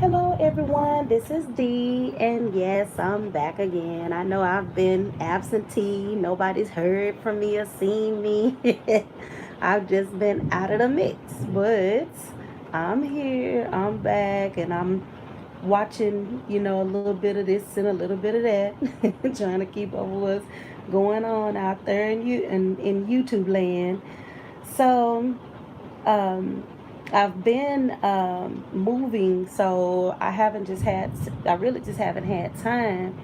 Hello, everyone. This is Dee, and yes, I'm back again. I know I've been absentee. Nobody's heard from me or seen me. I've just been out of the mix, but I'm here. I'm back, and I'm watching, a little bit of this and a little bit of that, trying to keep up with what's going on out there in YouTube land. So, um, I've been moving, so I really just haven't had time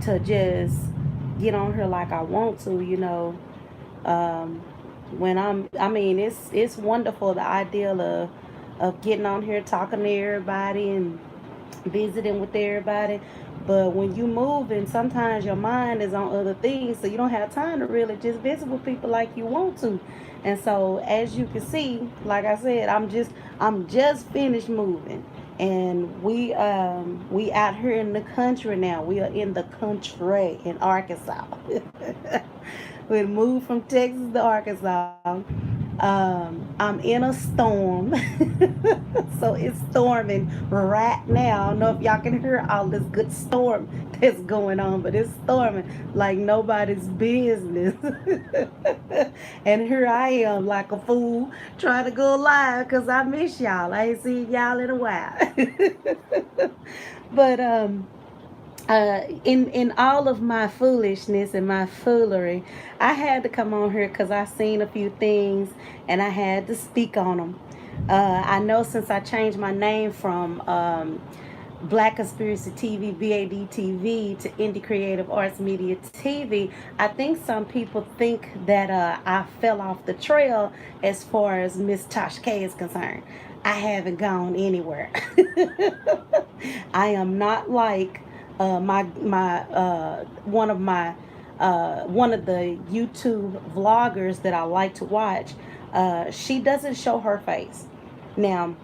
to just get on here like I want to. Um, I mean, it's wonderful the idea of getting on here talking to everybody and visiting with everybody. But when you move and sometimes your mind is on other things, so you don't have time to really just visit with people like you want to. And so as you can see, like I said, I'm just finished moving. And we out here in the country now. We are in the country in Arkansas. We moved from Texas to Arkansas. I'm in a storm. So it's storming right now. I don't know if y'all can hear all this good storm that's going on, but it's storming like nobody's business. And here I am like a fool trying to go live because I miss y'all. I ain't seen y'all in a while. But in all of my foolishness and my foolery, I had to come on here because I seen a few things and I had to speak on them. I know since I changed my name from Black Conspiracy TV, BAD TV, to Indie Creative Arts Media TV, I think some people think that I fell off the trail as far as Miss Tasha K is concerned. I haven't gone anywhere. I am not like one of the YouTube vloggers that I like to watch. She doesn't show her face. Now,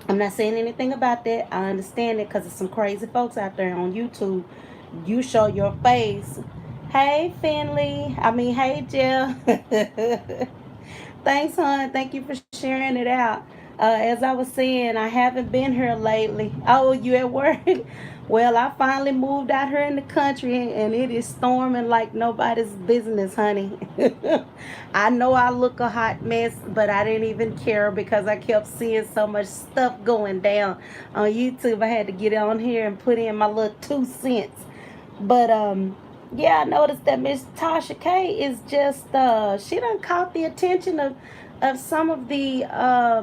I'm not saying anything about that. I understand it because there's some crazy folks out there on YouTube. You show your face. Hey, Finley. I mean, hey, Jill. Thanks, hon. Thank you for sharing it out. As I was saying, I haven't been here lately. Oh, you at work? Well, I finally moved out here in the country and it is storming like nobody's business, honey. I know I look a hot mess, but I didn't even care because I kept seeing so much stuff going down on YouTube. I had to get on here and put in my little 2 cents. But yeah, I noticed that Miss Tasha K is just she done caught the attention of some of the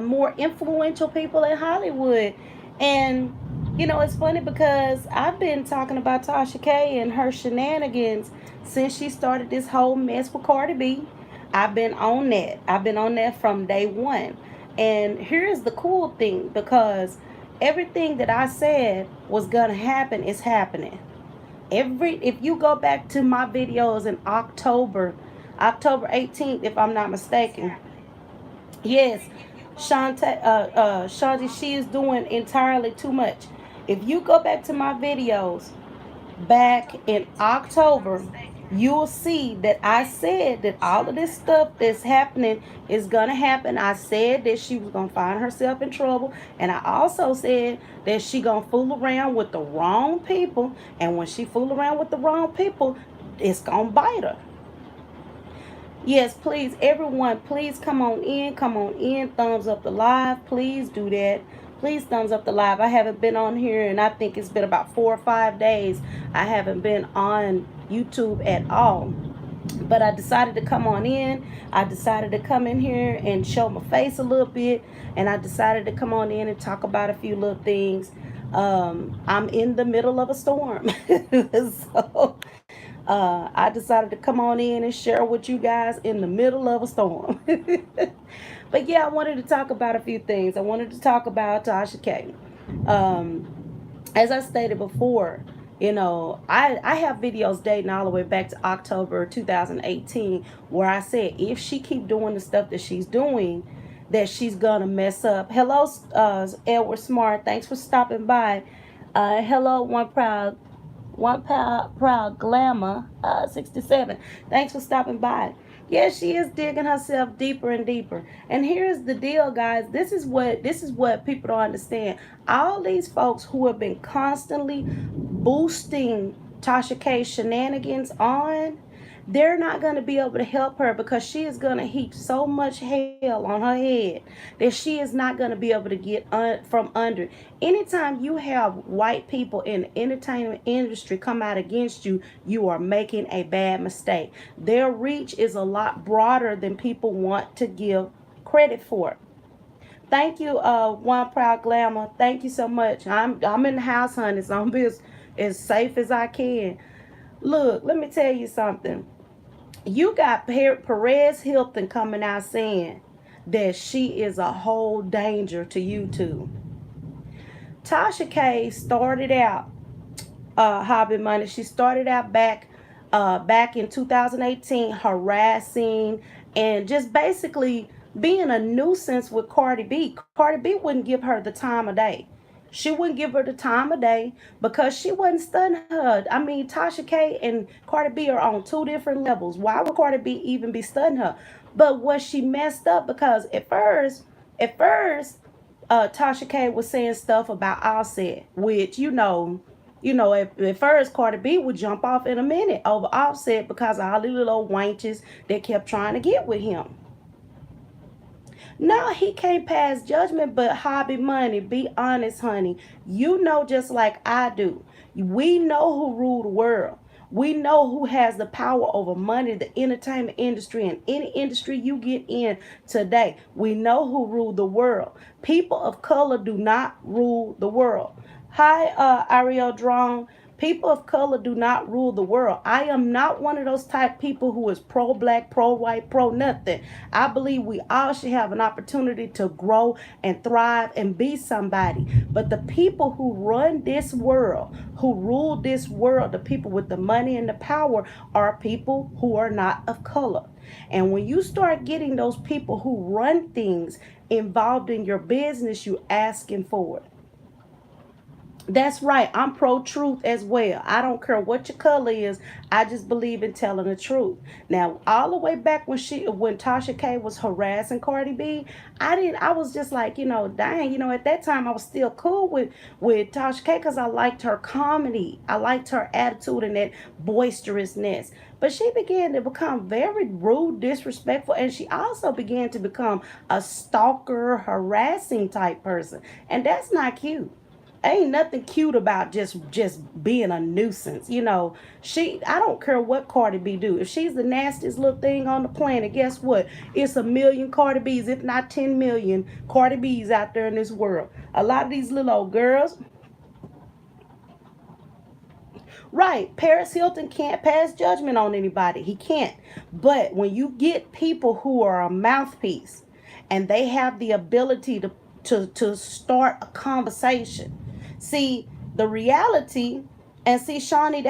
more influential people in Hollywood. And it's funny because I've been talking about Tasha K and her shenanigans since she started this whole mess with Cardi B. I've been on that. I've been on that from day one. And here's the cool thing, because everything that I said was gonna happen is happening. If you go back to my videos in October 18th, if I'm not mistaken. Yes, Shanti, she is doing entirely too much. If you go back to my videos back in October, you'll see that I said that all of this stuff that's happening is gonna happen. I said that she was gonna find herself in trouble, and I also said that she gonna fool around with the wrong people, and when she fool around with the wrong people, it's gonna bite her. Yes, please, everyone, please come on in, thumbs up the live, please do that. Please thumbs up the live. I haven't been on here, and I think it's been about 4 or 5 days. I haven't been on YouTube at all. But I decided to come on in. I decided to come in here and show my face a little bit. And I decided to come on in and talk about a few little things. I'm in the middle of a storm. So I decided to come on in and share with you guys in the middle of a storm. But yeah, I wanted to talk about a few things. I wanted to talk about Tasha K. Um, as I stated before, I have videos dating all the way back to October 2018 where I said if she keep doing the stuff that she's doing, that she's gonna mess up. Hello, Edward Smart. Thanks for stopping by. Hello, one proud glamour 67. Thanks for stopping by. Yes, she is digging herself deeper and deeper. And here's the deal, guys. This is what people don't understand. All these folks who have been constantly boosting Tasha K shenanigans on, they're not going to be able to help her because she is going to heap so much hell on her head that she is not going to be able to get from under. Anytime you have white people in the entertainment industry come out against you, you are making a bad mistake. Their reach is a lot broader than people want to give credit for. Thank you, One Proud Glamour. Thank you so much. I'm in the house, honey, so I'm as safe as I can. Look, let me tell you something. You got Perez Hilton coming out saying that she is a whole danger to YouTube. Tasha K started out Hobby Money. She started out back in 2018 harassing and just basically being a nuisance with Cardi B. Cardi B wouldn't give her the time of day. She wouldn't give her the time of day because she wasn't studying her. I mean, Tasha K and Cardi B are on two different levels. Why would Cardi B even be studying her? But was she messed up because at first, Tasha K was saying stuff about Offset, which at first Cardi B would jump off in a minute over Offset because of all the little old wenches that kept trying to get with him. No, he can't pass judgment, but Hobby Money, be honest, honey. You know just like I do. We know who rule the world. We know who has the power over money, the entertainment industry, and any industry you get in today. We know who rule the world. People of color do not rule the world. Hi, Ariel Drone. People of color do not rule the world. I am not one of those type people who is pro black, pro white, pro nothing. I believe we all should have an opportunity to grow and thrive and be somebody. But the people who run this world, who rule this world, the people with the money and the power, are people who are not of color. And when you start getting those people who run things involved in your business, you asking for it. That's right. I'm pro truth as well. I don't care what your color is. I just believe in telling the truth. Now, all the way back when Tasha K was harassing Cardi B, I was just like, dang, at that time I was still cool with Tasha K because I liked her comedy. I liked her attitude and that boisterousness. But she began to become very rude, disrespectful, and she also began to become a stalker, harassing type person. And that's not cute. Ain't nothing cute about just being a nuisance. I don't care what Cardi B do. If she's the nastiest little thing on the planet, guess what? It's a million Cardi B's, if not 10 million Cardi B's out there in this world. A lot of these little old girls. Right, Perez Hilton can't pass judgment on anybody. He can't. But when you get people who are a mouthpiece and they have the ability to start a conversation. See, the reality, and see, Shawnee,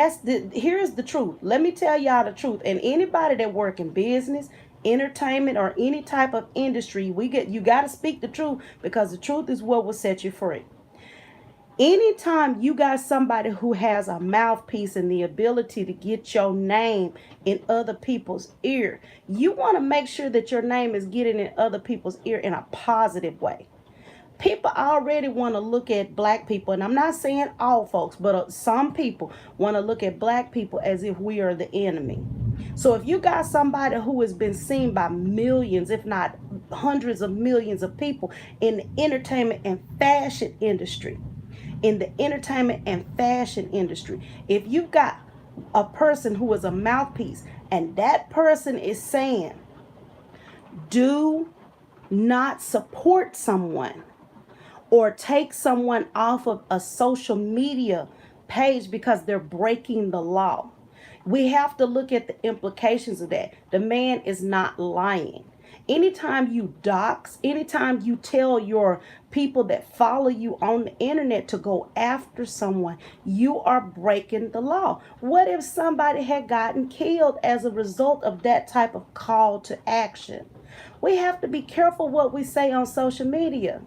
here's the truth. Let me tell y'all the truth. And anybody that work in business, entertainment, or any type of industry, you gotta speak the truth because the truth is what will set you free. Anytime you got somebody who has a mouthpiece and the ability to get your name in other people's ear, you want to make sure that your name is getting in other people's ear in a positive way. People already want to look at black people, and I'm not saying all folks, but some people want to look at black people as if we are the enemy. So if you got somebody who has been seen by millions, if not hundreds of millions of people in the entertainment and fashion industry, if you've got a person who is a mouthpiece and that person is saying, do not support someone or take someone off of a social media page because they're breaking the law. We have to look at the implications of that. The man is not lying. Anytime you dox, anytime you tell your people that follow you on the internet to go after someone, you are breaking the law. What if somebody had gotten killed as a result of that type of call to action? We have to be careful what we say on social media.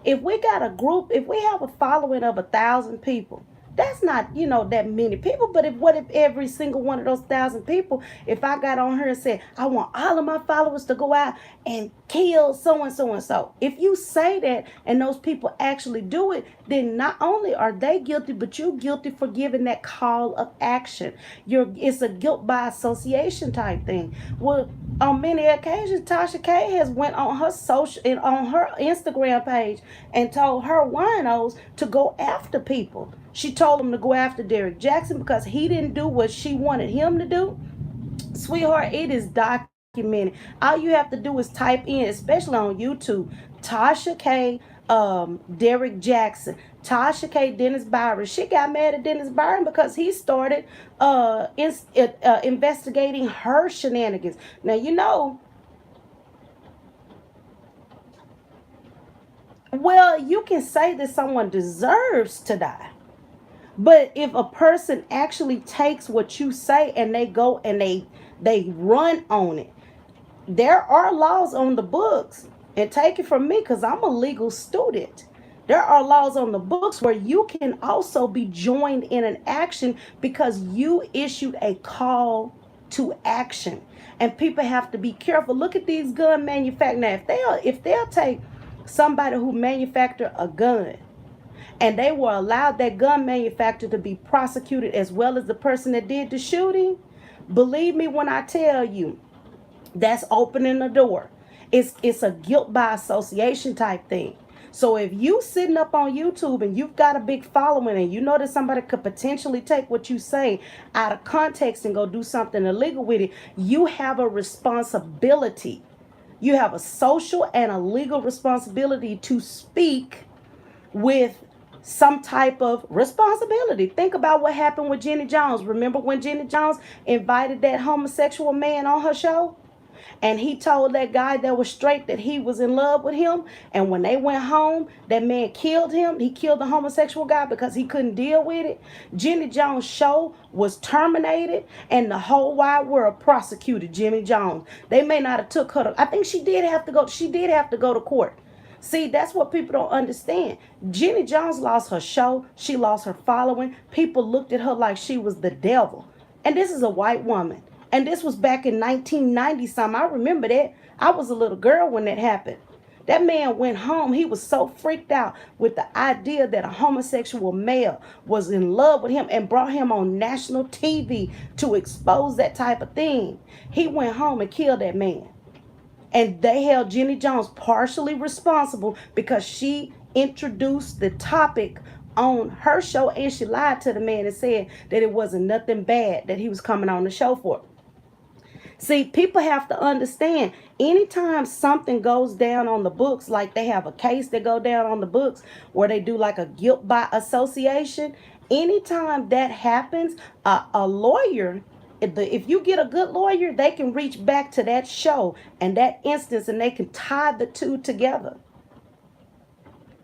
If we got a group, if we have a following of 1,000 people, That's not, that many people. But what if every single one of those 1,000 people, if I got on her and said, I want all of my followers to go out and kill so and so and so. If you say that and those people actually do it, then not only are they guilty, but you're guilty for giving that call of action. It's a guilt by association type thing. Well, on many occasions, Tasha K has went on her social and on her Instagram page and told her winos to go after people. She told them to go after Derrick Jackson because he didn't do what she wanted him to do. Sweetheart, it is documented. All you have to do is type in, especially on YouTube, Tasha K, Derrick Jackson, Tasha K, Dennis Byron. She got mad at Dennis Byron because he started investigating her shenanigans. Now, well, you can say that someone deserves to die. But if a person actually takes what you say and they go and they run on it, there are laws on the books. And take it from me, because I'm a legal student. There are laws on the books where you can also be joined in an action because you issued a call to action. And people have to be careful. Look at these gun manufacturers. Now, if they'll take somebody who manufactured a gun and they will allow that gun manufacturer to be prosecuted as well as the person that did the shooting, believe me when I tell you, that's opening the door. It's a guilt by association type thing. So if you sitting up on YouTube and you've got a big following and you know that somebody could potentially take what you say out of context and go do something illegal with it, you have a responsibility. You have a social and a legal responsibility to speak with some type of responsibility. Think about what happened with Jenny Jones. Remember when Jenny Jones invited that homosexual man on her show? And he told that guy that was straight that he was in love with him. And when they went home, that man killed him. He killed the homosexual guy because he couldn't deal with it. Jenny Jones' show was terminated and the whole wide world prosecuted Jenny Jones. They may not have took her to, I think she did have to go to court. See, that's what people don't understand. Jenny Jones lost her show. She lost her following. People looked at her like she was the devil. And this is a white woman. And this was back in 1990 something. I remember that. I was a little girl when that happened. That man went home. He was so freaked out with the idea that a homosexual male was in love with him and brought him on national TV to expose that type of thing. He went home and killed that man. And they held Jenny Jones partially responsible because she introduced the topic on her show and she lied to the man and said that it wasn't nothing bad that he was coming on the show for. See, people have to understand, anytime something goes down on the books, like they have a case that go down on the books where they do like a guilt by association, anytime that happens, a lawyer, if you get a good lawyer, they can reach back to that show and that instance and they can tie the two together.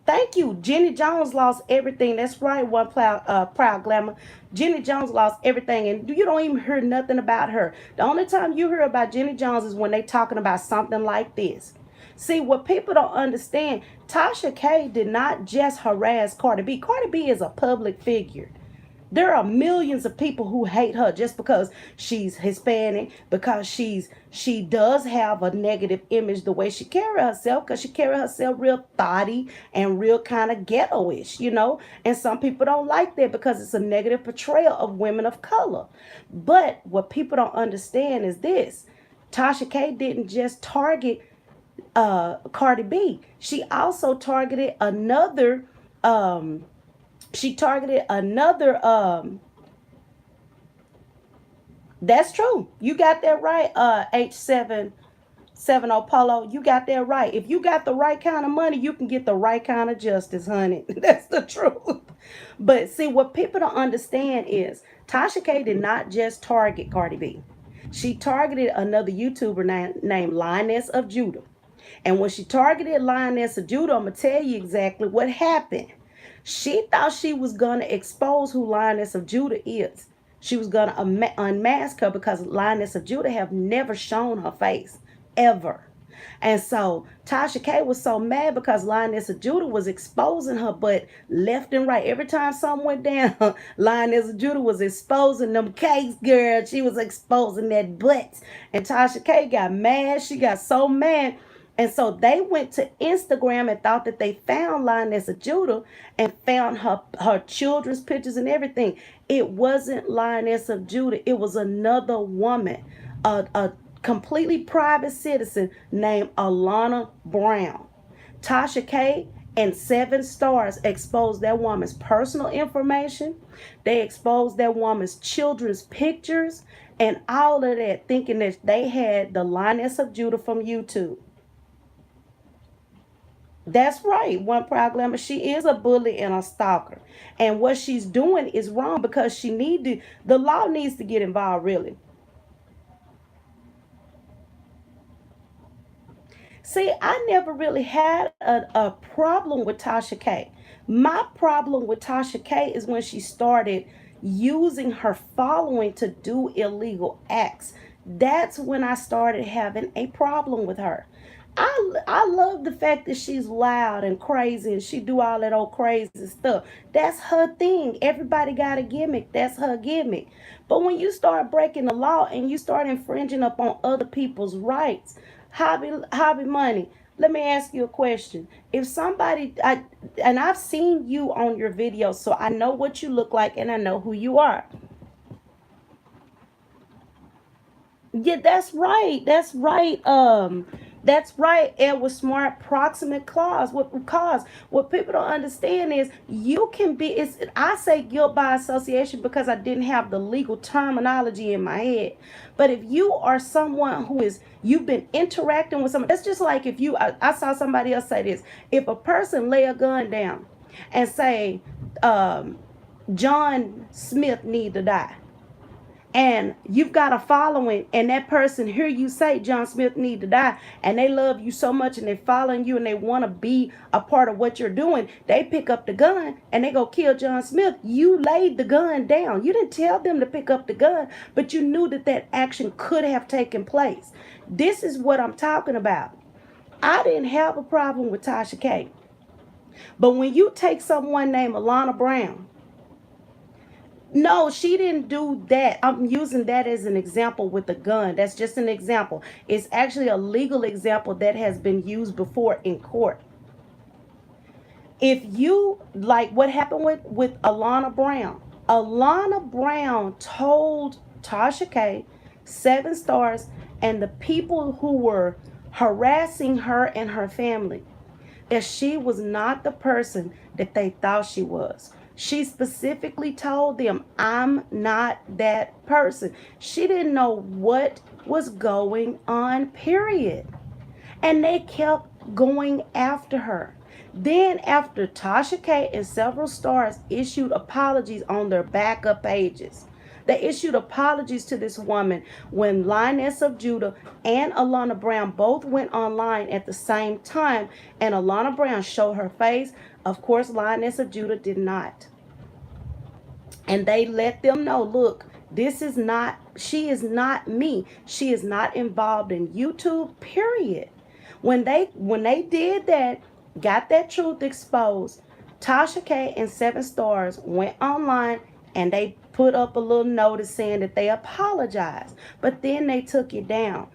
Thank you. Jenny Jones lost everything. That's right, one proud glamour. Jenny Jones lost everything, and you don't even hear nothing about her. The only time you hear about Jenny Jones is when they talking about something like this. See, what people don't understand, Tasha K did not just harass Cardi B. Cardi B is a public figure. There are millions of people who hate her just because she's Hispanic, because she does have a negative image the way she carry herself, because she carry herself real thotty and real kind of ghetto-ish, And some people don't like that because it's a negative portrayal of women of color. But what people don't understand is this. Tasha K didn't just target Cardi B. She also targeted another that's true. You got that right, H770 Polo. You got that right. If you got the right kind of money, you can get the right kind of justice, honey. That's the truth. But see, what people don't understand is Tasha K did not just target Cardi B. She targeted another YouTuber named Lioness of Judah. And when she targeted Lioness of Judah, I'm going to tell you exactly what happened. She thought she was going to expose who Lioness of Judah is. She was going to unmask her because Lioness of Judah have never shown her face, ever. And so Tasha K was so mad because Lioness of Judah was exposing her butt left and right. Every time something went down, Lioness of Judah was exposing them cakes, girl. She was exposing that butt. And Tasha K got mad. She got so mad. And so they went to Instagram and thought that they found Lioness of Judah and found her children's pictures and everything. It wasn't Lioness of Judah. It was another woman, a completely private citizen named Alana Brown. Tasha K and 7 Stars exposed that woman's personal information. They exposed that woman's children's pictures and all of that, thinking that they had the Lioness of Judah from YouTube. That's right, One Proud Glamour. She is a bully and a stalker. And what she's doing is wrong because the law needs to get involved, really. See, I never really had a problem with Tasha K. My problem with Tasha K is when she started using her following to do illegal acts. That's when I started having a problem with her. I love the fact that she's loud and crazy and she do all that old crazy stuff. That's her thing. Everybody got a gimmick. That's her gimmick. But when you start breaking the law and you start infringing upon other people's rights, hobby money. Let me ask you a question. If and I've seen you on your videos, so I know what you look like and I know who you are. Yeah, that's right. That's right. And with smart proximate clause, what people don't understand is you can be. It's I say guilt by association because I didn't have the legal terminology in my head. But if you are someone you've been interacting with someone, that's just like if I saw somebody else say this. If a person lay a gun down and say, John Smith need to die, and you've got a following and that person hear you say John Smith need to die and they love you so much and they're following you and they want to be a part of what you're doing, they pick up the gun and they go kill John Smith. You laid the gun down. You didn't tell them to pick up the gun, but you knew that action could have taken place. This is what I'm talking about. I didn't have a problem with Tasha K, but when you take someone named Alana Brown, no, she didn't do that. I'm using that as an example with the gun. That's just an example. It's actually a legal example that has been used before in court. If you like what happened with Alana Brown told Tasha K, 7 Stars, and the people who were harassing her and her family that she was not the person that they thought she was. She specifically told them, I'm not that person. She didn't know what was going on, period. And they kept going after her. Then after Tasha K and several stars issued apologies on their backup pages, they issued apologies to this woman when Lioness of Judah and Alana Brown both went online at the same time, and Alana Brown showed her face. Of course, Lioness of Judah did not. And they let them know, look, she is not me. She is not involved in YouTube, period. When they did that, got that truth exposed, Tasha K and 7 Stars went online and they put up a little notice saying that they apologized. But then they took it down.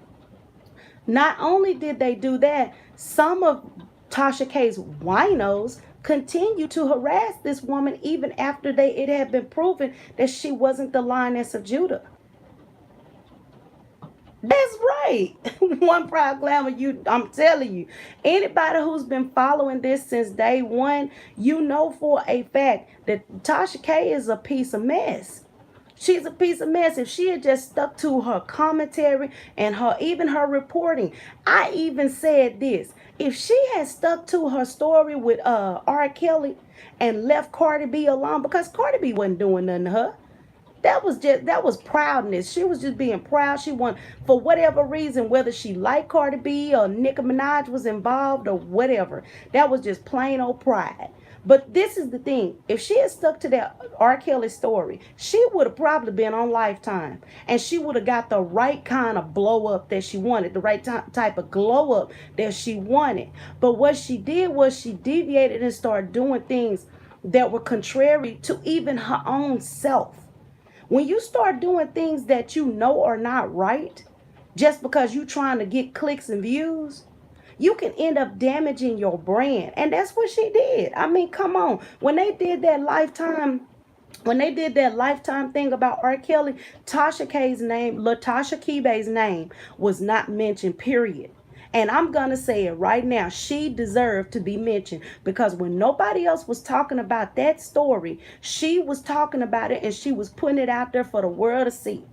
Not only did they do that, some of Tasha K's winos continue to harass this woman even after it had been proven that she wasn't the Lioness of Judah. That's right. One Proud Glamour, I'm telling you, anybody who's been following this since day one, you know for a fact that Tasha K is a piece of mess. She's a piece of mess. If she had just stuck to her commentary and even her reporting, I even said this. If she had stuck to her story with R. Kelly and left Cardi B alone, because Cardi B wasn't doing nothing to her. That was proudness. She was just being proud. She won for whatever reason, whether she liked Cardi B or Nicki Minaj was involved or whatever. That was just plain old pride. But this is the thing. If she had stuck to that R. Kelly story, she would have probably been on Lifetime. And she would have got the right kind of blow up that she wanted, the right type of glow up that she wanted. But what she did was she deviated and started doing things that were contrary to even her own self. When you start doing things that you know are not right, just because you're trying to get clicks and views, you can end up damaging your brand. And that's what she did. I mean, come on. When they did that lifetime thing about R. Kelly, Tasha K's name, Latasha Kibe's name was not mentioned, period. And I'm going to say it right now. She deserved to be mentioned because when nobody else was talking about that story, she was talking about it and she was putting it out there for the world to see.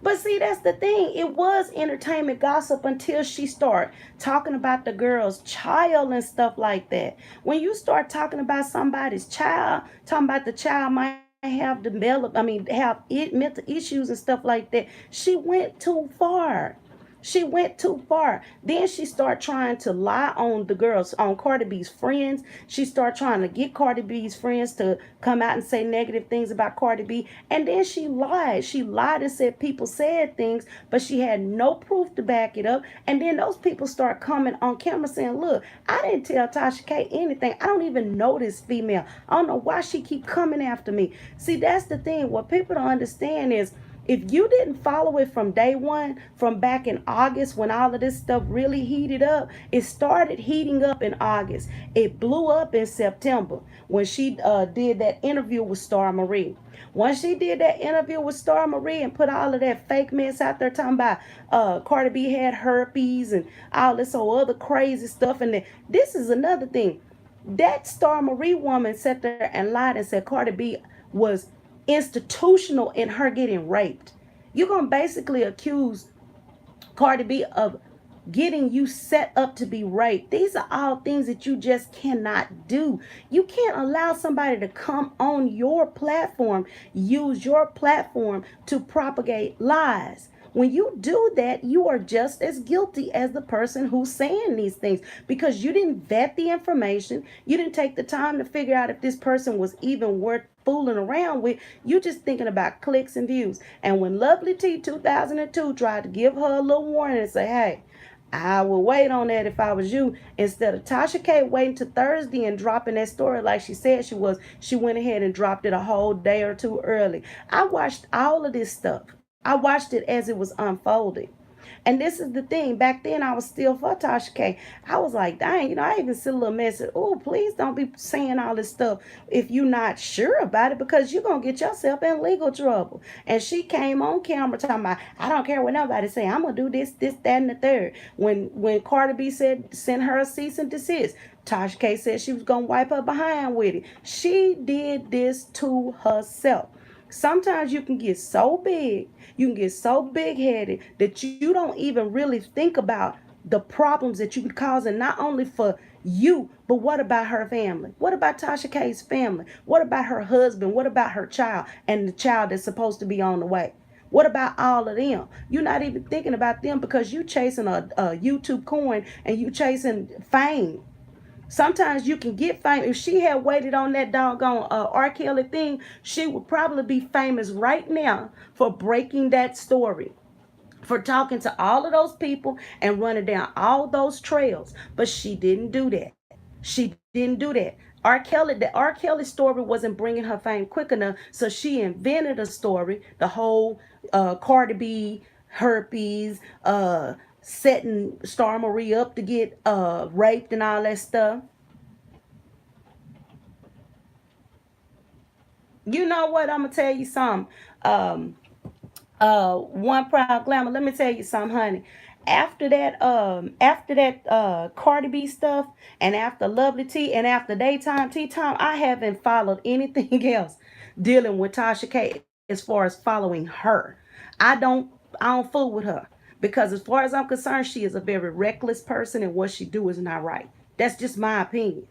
But see, that's the thing. It was entertainment gossip until she started talking about the girl's child and stuff like that. When you start talking about somebody's child, talking about the child might have have mental issues and stuff like that, she went too far. She went too far. Then she started trying to lie on the girls, on Cardi B's friends. She started trying to get Cardi B's friends to come out and say negative things about Cardi B. And then she lied. She lied and said people said things, but she had no proof to back it up. And then those people start coming on camera saying, look, I didn't tell Tasha K anything. I don't even know this female. I don't know why she keep coming after me. See, that's the thing. What people don't understand is if you didn't follow it from day one, from back in August when all of this stuff really heated up, it started heating up in August. It blew up in September when she did that interview with Star Marie. Once she did that interview with Star Marie and put all of that fake mess out there talking about Cardi B had herpes and all this whole other crazy stuff. And then, this is another thing. That Star Marie woman sat there and lied and said Cardi B was institutional in her getting raped. You're going to basically accuse Cardi B of getting you set up to be raped. These are all things that you just cannot do. You can't allow somebody to come on your platform, use your platform to propagate lies. When you do that, you are just as guilty as the person who's saying these things because you didn't vet the information. You didn't take the time to figure out if this person was even worth fooling around with. You just thinking about clicks and views. And when Lovely T 2002 tried to give her a little warning and say, hey, I would wait on that if I was you. Instead of Tasha K waiting to Thursday and dropping that story like she said she was, she went ahead and dropped it a whole day or two early. I watched all of this stuff. I watched it as it was unfolding. And this is the thing. Back then, I was still for Tasha K. I was like, dang, I even sent a little message. Oh, please don't be saying all this stuff if you're not sure about it because you're going to get yourself in legal trouble. And she came on camera talking about, I don't care what nobody say. I'm going to do this, that, and the third. When Cardi B said, send her a cease and desist, Tasha K said she was going to wipe her behind with it. She did this to herself. Sometimes you can get so big, you can get so big-headed that you don't even really think about the problems that you can cause, and not only for you, but what about her family? What about Tasha K's family? What about her husband? What about her child and the child that's supposed to be on the way? What about all of them? You're not even thinking about them because you chasing a YouTube coin and you chasing fame. Sometimes you can get famous. If she had waited on that doggone R. Kelly thing, she would probably be famous right now for breaking that story, for talking to all of those people and running down all those trails. But she didn't do that. She didn't do that. The R. Kelly story wasn't bringing her fame quick enough, so she invented a story, the whole Cardi B herpes, setting Star Marie up to get raped and all that stuff. You know what? I'm gonna tell you something. One proud glamour. Let me tell you something, honey. After that Cardi B stuff, and after Lovely T, and after Daytime Tea Time, I haven't followed anything else dealing with Tasha K as far as following her. I don't I don't fool with her. Because as far as I'm concerned, she is a very reckless person and what she do is not right. That's just my opinion.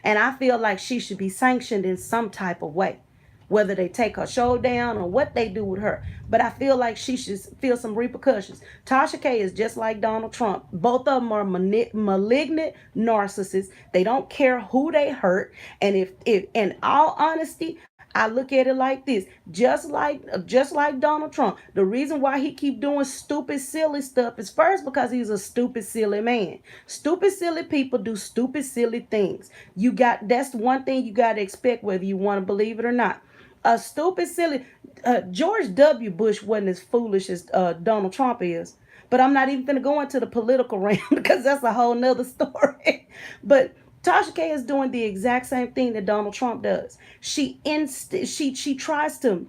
And I feel like she should be sanctioned in some type of way, whether they take her show down or what they do with her. But I feel like she should feel some repercussions. Tasha K is just like Donald Trump. Both of them are malignant narcissists. They don't care who they hurt. And if in all honesty, I look at it like this, just like Donald Trump. The reason why he keep doing stupid, silly stuff is first because he's a stupid, silly man. Stupid, silly people do stupid, silly things. That's one thing you got to expect, whether you want to believe it or not. A stupid, silly George W. Bush wasn't as foolish as Donald Trump is. But I'm not even going to go into the political realm because that's a whole nother story. But Tasha K is doing the exact same thing that Donald Trump does. She tries to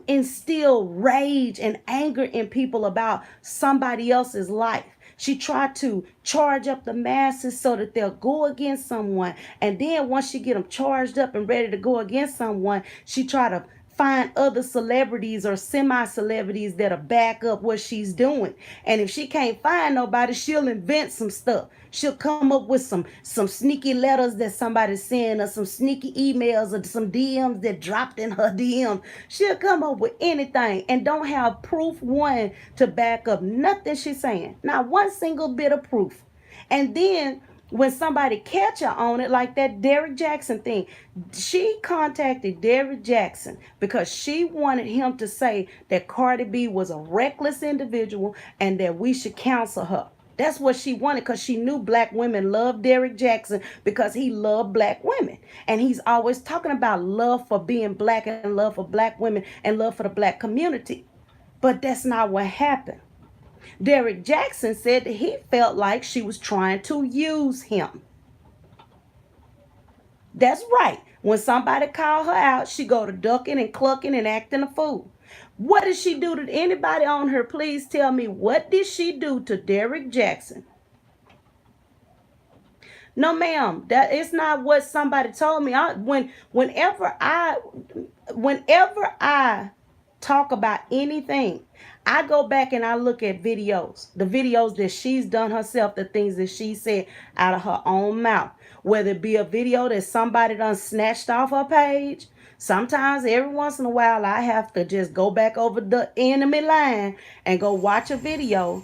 instill rage and anger in people about somebody else's life. She tried to charge up the masses so that they'll go against someone. And then once she get them charged up and ready to go against someone, she try to find other celebrities or semi-celebrities that'll back up what she's doing. And if she can't find nobody, she'll invent some stuff. She'll come up with some sneaky letters that somebody sent, or some sneaky emails, or some DMs that dropped in her DM. She'll come up with anything and don't have proof one to back up nothing she's saying. Not one single bit of proof. And then when somebody catch her on it, like that Derrick Jackson thing, she contacted Derrick Jackson because she wanted him to say that Cardi B was a reckless individual and that we should counsel her. That's what she wanted, because she knew black women loved Derrick Jackson because he loved black women. And he's always talking about love for being black and love for black women and love for the black community. But that's not what happened. Derrick Jackson said that he felt like she was trying to use him. That's right. When somebody called her out, she go to ducking and clucking and acting a fool. What did she do to anybody on her? Please tell me, what did she do to Derrick Jackson? No, ma'am, that is not what somebody told me. Whenever I talk about anything, I go back and I look at videos, the videos that she's done herself, the things that she said out of her own mouth, whether it be a video that somebody done snatched off her page. Sometimes, every once in a while, I have to just go back over the enemy line and go watch a video.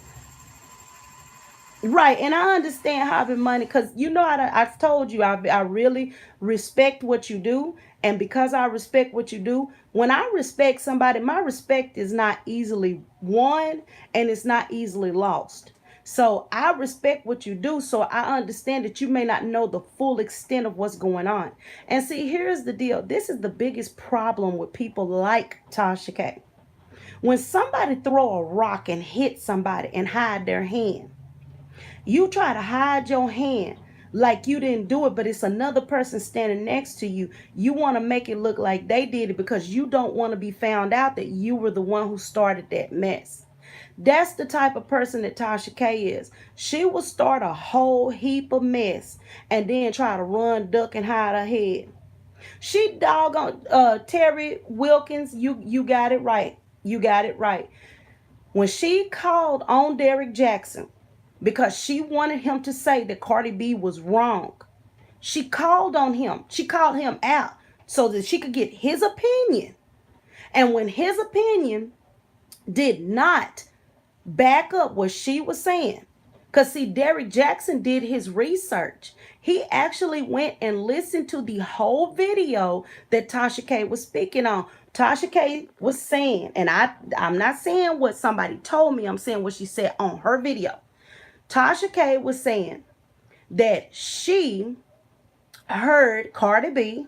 Right, and I understand having money, because I've told you, I really respect what you do. And because I respect what you do, when I respect somebody, my respect is not easily won and it's not easily lost. So I respect what you do. So I understand that you may not know the full extent of what's going on. And see, here's the deal. This is the biggest problem with people like Tasha K. When somebody throw a rock and hit somebody and hide their hand, you try to hide your hand like you didn't do it, but it's another person standing next to you. You want to make it look like they did it because you don't want to be found out that you were the one who started that mess. That's the type of person that Tasha K is. She will start a whole heap of mess and then try to run, duck, and hide her head. She doggone Terry Wilkins, you got it right. You got it right. When she called on Derrick Jackson because she wanted him to say that Cardi B was wrong, she called on him. She called him out so that she could get his opinion. And when his opinion did not back up what she was saying, because see, Derrick Jackson did his research. He actually went and listened to the whole video that Tasha K was speaking on. Tasha K was saying, and I'm not saying what somebody told me, I'm saying what she said on her video. Tasha K was saying that she heard Cardi B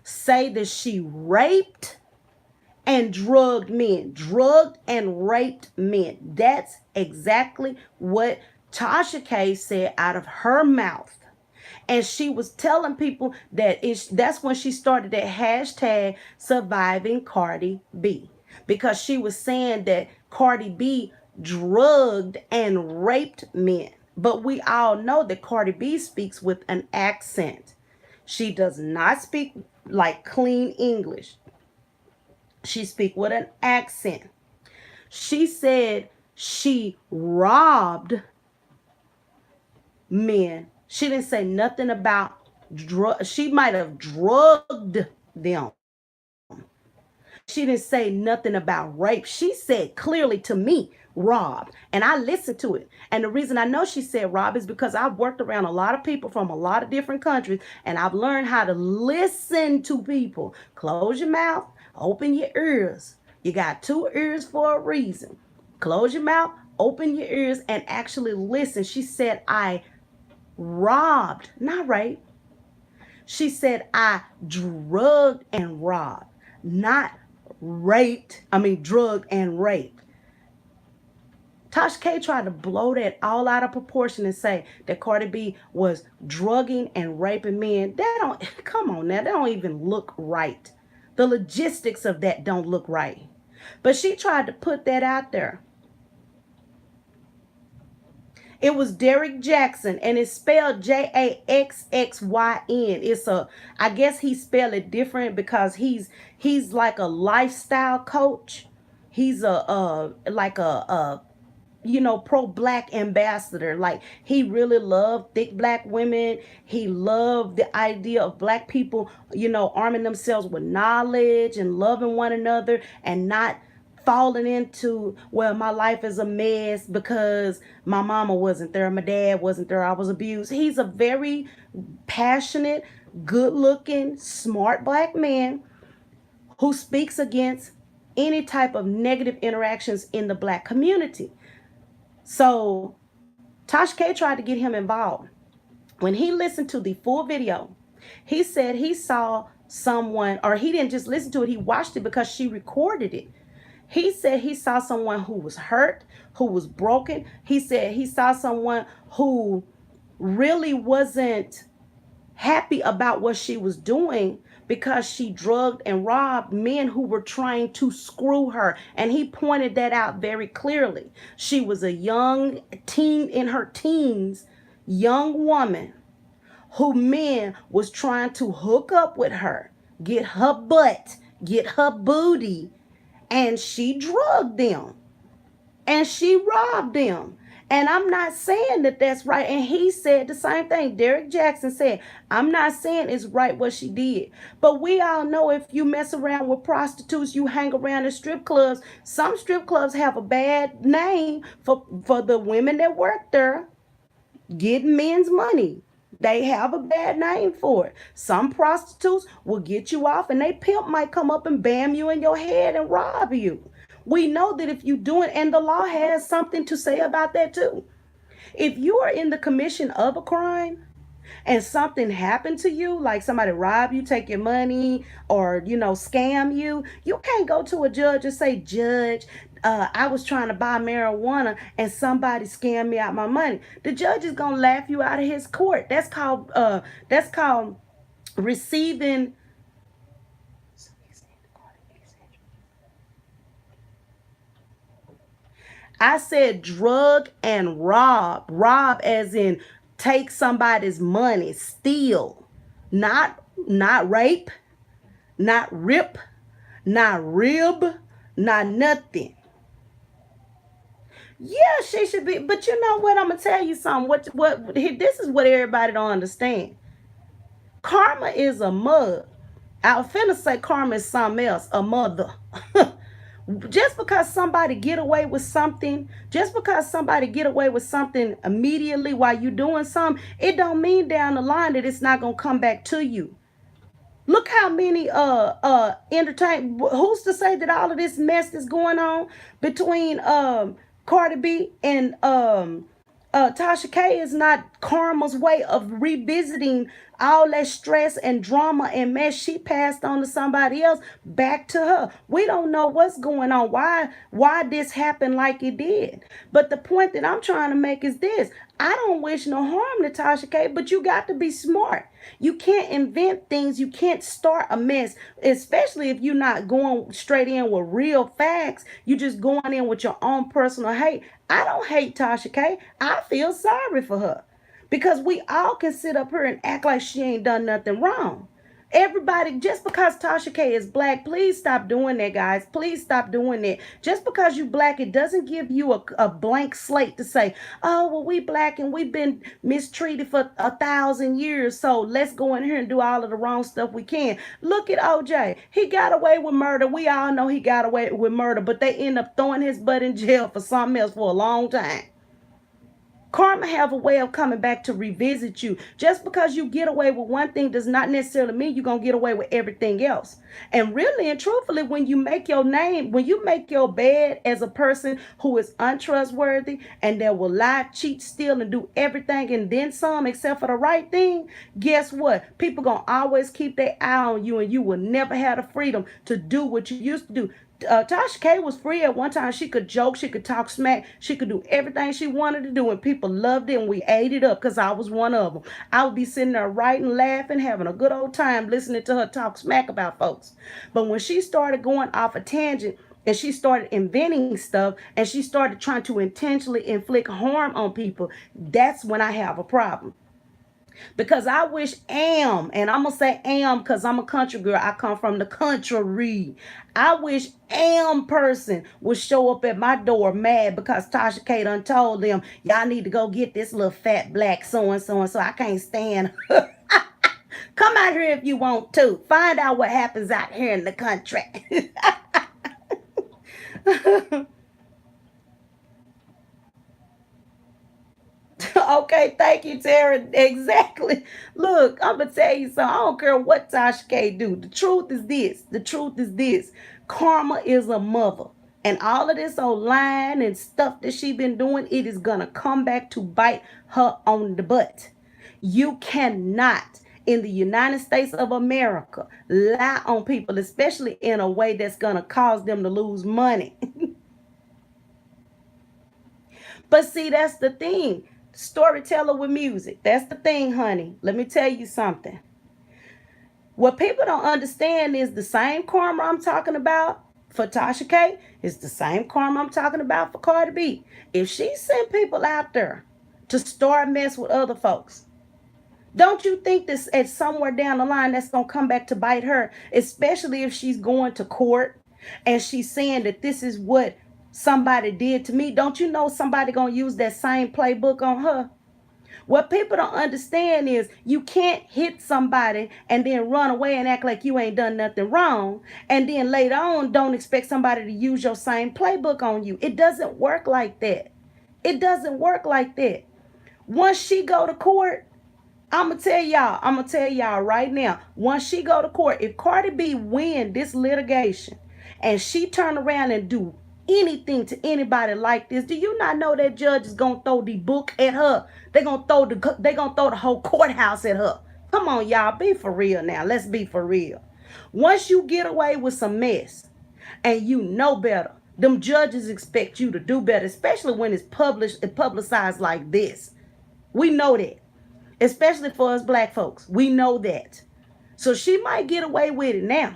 say that she raped and drugged men. Drugged and raped men. That's exactly what Tasha K said out of her mouth. And she was telling people that that's when she started that hashtag surviving Cardi B. Because she was saying that Cardi B drugged and raped men. But we all know that Cardi B speaks with an accent. She does not speak like clean English. She speaks with an accent. She said she robbed men She didn't say nothing about drug. She might have drugged them. She didn't say nothing about rape. She said clearly to me, rob. And I listened to it. And the reason I know she said rob is because I've worked around a lot of people from a lot of different countries, and I've learned how to listen to people. Close your mouth, open your ears. You got two ears for a reason. Close your mouth, open your ears, and actually listen. She said, I robbed, not raped. She said, I drugged and robbed, not drugged and raped. Tasha K tried to blow that all out of proportion and say that Cardi B was drugging and raping men. That don't, come on now, that don't even look right. The logistics of that don't look right. But she tried to put that out there. It was Derrick Jackson, and it's spelled Jaxxyn. I guess he spelled it different because he's like a lifestyle coach. He's a pro-black ambassador. Like, he really loved thick black women. He loved the idea of black people, arming themselves with knowledge and loving one another and not falling into, well, my life is a mess because my mama wasn't there, my dad wasn't there, I was abused. He's a very passionate, good-looking, smart black man who speaks against any type of negative interactions in the black community. So Tasha K tried to get him involved. When he listened to the full video, he said he saw someone, or he didn't just listen to it, he watched it because she recorded it. He said he saw someone who was hurt, who was broken. He said he saw someone who really wasn't happy about what she was doing because she drugged and robbed men who were trying to screw her. And he pointed that out very clearly. She was a young teen, in her teens, young woman who men was trying to hook up with her, get her butt, get her booty, and she drugged them and she robbed them. And I'm not saying that that's right. And he said the same thing. Derrick Jackson said, I'm not saying it's right what she did. But we all know if you mess around with prostitutes, you hang around in strip clubs. Some strip clubs have a bad name for the women that work there getting men's money. They have a bad name for it. Some prostitutes will get you off, and they pimp might come up and bam you in your head and rob you. We know that if you do it, and the law has something to say about that too. If you are in the commission of a crime and something happened to you, like somebody robbed you, take your money, or scam you, you can't go to a judge and say, Judge, I was trying to buy marijuana and somebody scammed me out my money. The judge is gonna laugh you out of his court. That's called receiving. I said drug and rob. Rob as in take somebody's money, steal. Not rape, not rip, not rib, not nothing. Yeah, she should be. But you know what? I'm gonna tell you something. This is what everybody don't understand. Karma is a mug. I was finna say karma is something else, a mother. Just because somebody get away with something, immediately while you doing something, it don't mean down the line that it's not gonna come back to you. Look how many who's to say that all of this mess that's going on between Cardi B and Tasha K is not karma's way of revisiting all that stress and drama and mess she passed on to somebody else back to her. We don't know what's going on, why this happened like it did. But the point that I'm trying to make is this. I don't wish no harm to Tasha K, but you got to be smart. You can't invent things. You can't start a mess, especially if you're not going straight in with real facts. You just going in with your own personal hate. I don't hate Tasha K. I feel sorry for her because we all can sit up here and act like she ain't done nothing wrong. Everybody, just because Tasha K is black, please stop doing that, guys. Please stop doing that. Just because you black, it doesn't give you a blank slate to say, oh, well, we black and we've been mistreated for 1,000 years. So let's go in here and do all of the wrong stuff we can. Look at OJ. He got away with murder. We all know he got away with murder, but they end up throwing his butt in jail for something else for a long time. Karma have a way of coming back to revisit you. Just because you get away with one thing does not necessarily mean you're going to get away with everything else. And really and truthfully, when you make your name, when you make your bed as a person who is untrustworthy and that will lie, cheat, steal, and do everything and then some except for the right thing, guess what? People going to always keep their eye on you, and you will never have the freedom to do what you used to do. Tasha K was free at one time. She could joke, she could talk smack, she could do everything she wanted to do, and people loved it, and we ate it up because I was one of them. I would be sitting there writing, laughing, having a good old time listening to her talk smack about folks. But when she started going off a tangent and she started inventing stuff and she started trying to intentionally inflict harm on people, that's when I have a problem. Because I wish and I'm going to say because I'm a country girl. I come from the country. I wish person would show up at my door mad because Tasha K done told them, y'all need to go get this little fat black so-and-so, and so I can't stand her. Come out here if you want to. Find out what happens out here in the country. Okay, thank you, Tara. Exactly. Look, I'm gonna tell you something. I don't care what Tasha K do. The truth is this. The truth is this. Karma is a mother. And all of this old lying and stuff that she been doing, it is gonna come back to bite her on the butt. You cannot, in the United States of America, lie on people, especially in a way that's gonna cause them to lose money. But see, that's the thing. Storyteller with music. That's the thing, honey. Let me tell you something. What people don't understand is the same karma I'm talking about for Tasha K is the same karma I'm talking about for Cardi B. If she sent people out there to start mess with other folks, don't you think this at somewhere down the line that's going to come back to bite her, especially if she's going to court and she's saying that this is what somebody did to me? Don't you know somebody gonna use that same playbook on her? What people don't understand is you can't hit somebody and then run away and act like you ain't done nothing wrong, and then later on don't expect somebody to use your same playbook on you. It doesn't work like that. It doesn't work like that. Once she go to court, I'm gonna tell y'all right now, once she go to court, if Cardi B win this litigation and she turn around and do anything to anybody like this, do you not know that judge is gonna throw the book at her? They gonna throw the whole courthouse at her. Come on, y'all, be for real now. Let's be for real. Once you get away with some mess and you know better, them judges expect you to do better, especially when it's publicized like this. We know that. Especially for us black folks. We know that. So she might get away with it now.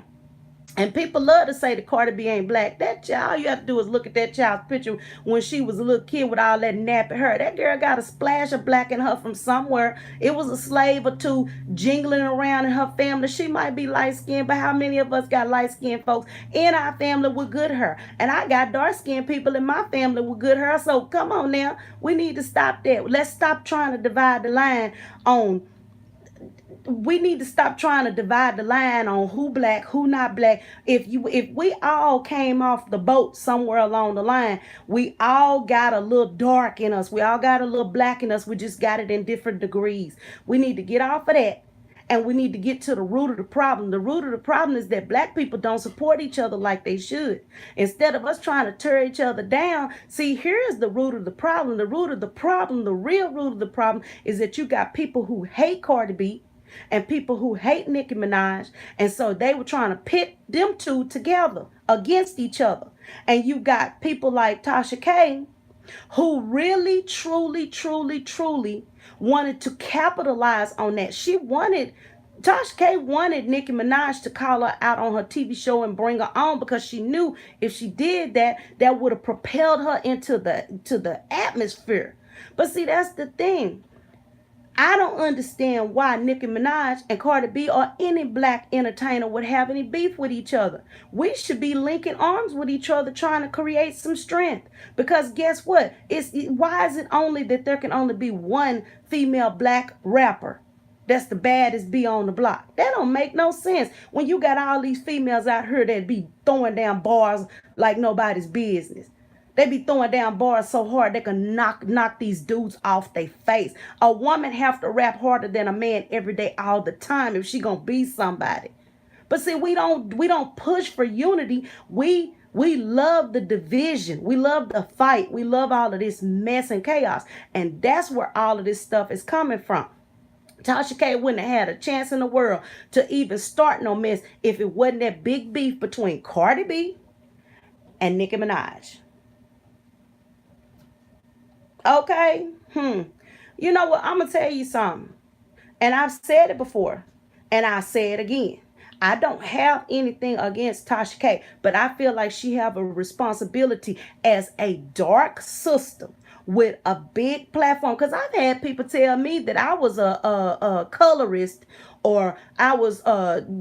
And people love to say that Cardi B ain't black. That child, all you have to do is look at that child's picture when she was a little kid with all that nappy hair. That girl got a splash of black in her from somewhere. It was a slave or two jingling around in her family. She might be light-skinned, but how many of us got light-skinned folks in our family with good hair? And I got dark-skinned people in my family with good hair. So come on now. We need to stop that. Let's stop trying to divide the line on we need to stop trying to divide the line on who black, who not black. If we all came off the boat somewhere along the line, we all got a little dark in us. We all got a little black in us. We just got it in different degrees. We need to get off of that. And we need to get to the root of the problem. The root of the problem is that black people don't support each other like they should. Instead of us trying to tear each other down, see, here's the root of the problem. The root of the problem, the real root of the problem is that you got people who hate Cardi B and people who hate Nicki Minaj. And so they were trying to pit them two together against each other. And you got people like Tasha K who really, truly, truly, truly wanted to capitalize on that. Tasha K wanted Nicki Minaj to call her out on her TV show and bring her on because she knew if she did that, that would have propelled her into the atmosphere. But see, that's the thing. I don't understand why Nicki Minaj and Cardi B or any black entertainer would have any beef with each other. We should be linking arms with each other trying to create some strength. Because guess what? Why is it only that there can only be one female black rapper that's the baddest bee on the block? That don't make no sense when you got all these females out here that be throwing down bars like nobody's business. They be throwing down bars so hard they can knock these dudes off their face. A woman have to rap harder than a man every day, all the time, if she gonna be somebody. But see, we don't push for unity. We love the division. We love the fight. We love all of this mess and chaos. And that's where all of this stuff is coming from. Tasha K wouldn't have had a chance in the world to even start no mess if it wasn't that big beef between Cardi B and Nicki Minaj. Okay? You know what? I'm going to tell you something. And I've said it before. And I'll say it again. I don't have anything against Tasha K, but I feel like she have a responsibility as a dark sister with a big platform. Because I've had people tell me that I was a colorist, or I was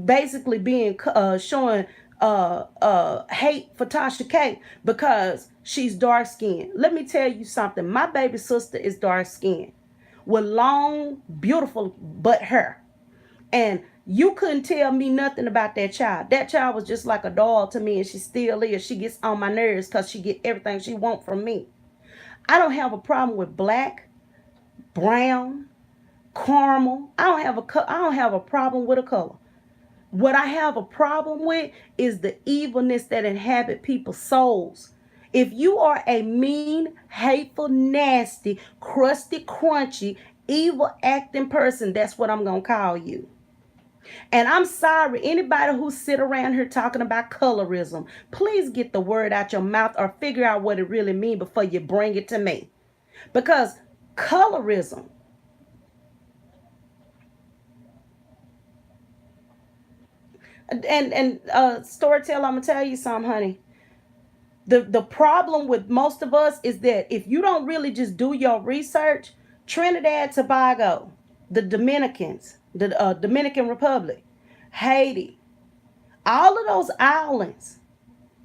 basically being showing hate for Tasha K because she's dark skinned. Let me tell you something. My baby sister is dark skinned with long, beautiful butt hair. And you couldn't tell me nothing about that child. That child was just like a doll to me, and she still is. She gets on my nerves because she get everything she want from me. I don't have a problem with black, brown, caramel. I don't have a problem with a color. What I have a problem with is the evilness that inhabit people's souls. If you are a mean, hateful, nasty, crusty, crunchy, evil acting person, that's what I'm going to call you. And I'm sorry, anybody who sit around here talking about colorism, please get the word out your mouth or figure out what it really means before you bring it to me. Because colorism, and storyteller, I'm gonna tell you something, honey. The problem with most of us is that if you don't really just do your research, Trinidad, Tobago, the Dominicans, the Dominican Republic, Haiti, all of those islands,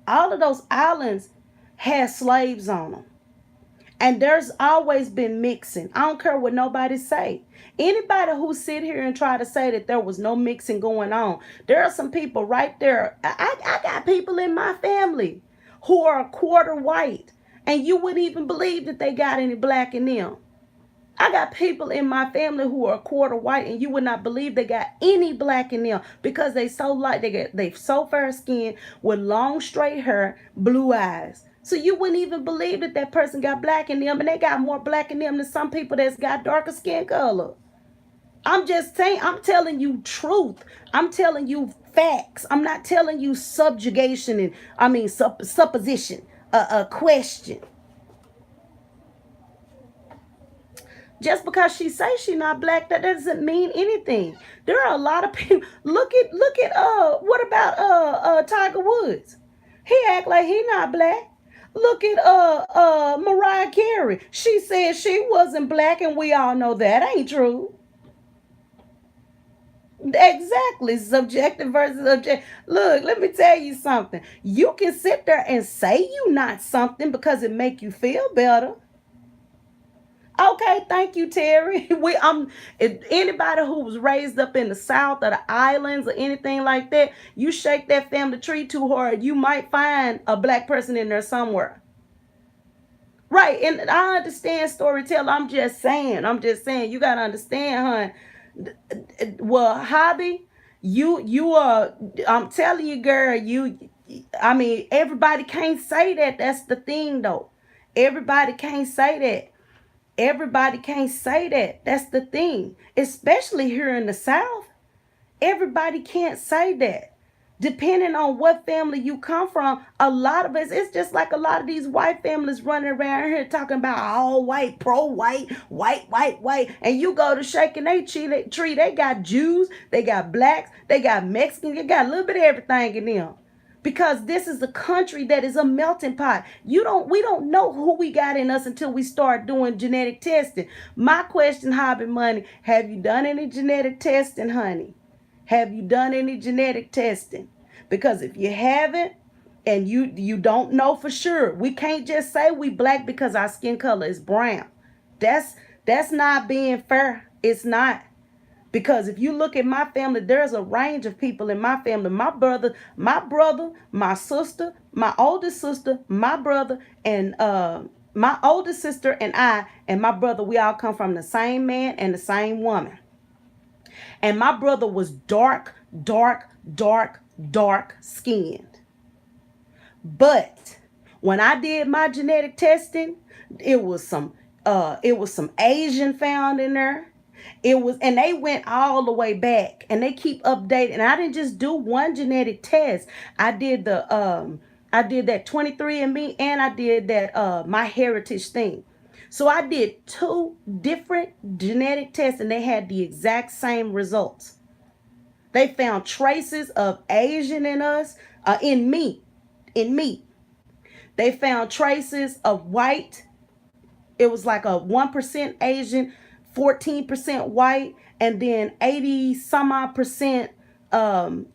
all of those islands had slaves on them. And there's always been mixing. I don't care what nobody say. Anybody who sit here and try to say that there was no mixing going on, there are some people right there. I got people in my family who are a quarter white, and you wouldn't even believe that they got any black in them. I got people in my family who are a quarter white, and you would not believe they got any black in them because they so light. They so fair skin with long straight hair, blue eyes. So you wouldn't even believe that that person got black in them, and they got more black in them than some people that's got darker skin color. I'm just saying, I'm telling you truth. I'm telling you facts. I'm not telling you subjugation and supposition, a question. Just because she says she not black, that doesn't mean anything. There are a lot of people. Look at what about Tiger Woods? He act like he not black. Look at Mariah Carey. She said she wasn't black, and we all know that ain't true. Exactly. Subjective versus objective. Look, let me tell you something. You can sit there and say you not something because it make you feel better. Okay, thank you, Terry. If anybody who was raised up in the South or the islands or anything like that, you shake that family tree too hard, you might find a black person in there somewhere. Right, and I understand storyteller. I'm just saying, you gotta understand, hon. Well, hobby, you are. I'm telling you, girl. Everybody can't say that. That's the thing, though. Everybody can't say that. Everybody can't say that. That's the thing. Especially here in the South. Everybody can't say that. Depending on what family you come from, a lot of us, it's just like a lot of these white families running around here talking about all white, pro-white, white. And you go to shaking their tree, they got Jews, they got blacks, they got Mexicans, they got a little bit of everything in them. because this is a country that is a melting pot. We don't know who we got in us until we start doing genetic testing. My question, Hobby Money, have you done any genetic testing, honey? Have you done any genetic testing? Because if you haven't, and you don't know for sure, we can't just say we black because our skin color is brown. That's that's not being fair. It's not. Because if you look at my family, there's a range of people in my family. My brother, my sister, my oldest sister, my brother, and my oldest sister and I and my brother, we all come from the same man and the same woman. And my brother was dark, dark, dark, dark skinned. But when I did my genetic testing, it was some it was some Asian found in there. It was, and they went all the way back and they keep updating. And I didn't just do one genetic test. I did that 23andMe, and I did that my heritage thing. So I did two different genetic tests and they had the exact same results. They found traces of Asian in us, in me, in me. They found traces of white. It was like a 1% Asian, 14% white, and then 80 some odd percent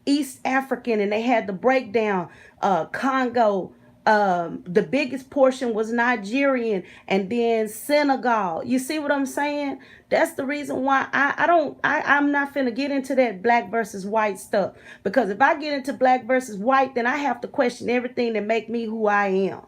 East African. And they had the breakdown. Congo, the biggest portion was Nigerian, and then Senegal. You see what I'm saying? That's the reason why I'm not finna get into that black versus white stuff. Because if I get into black versus white, then I have to question everything that make me who I am.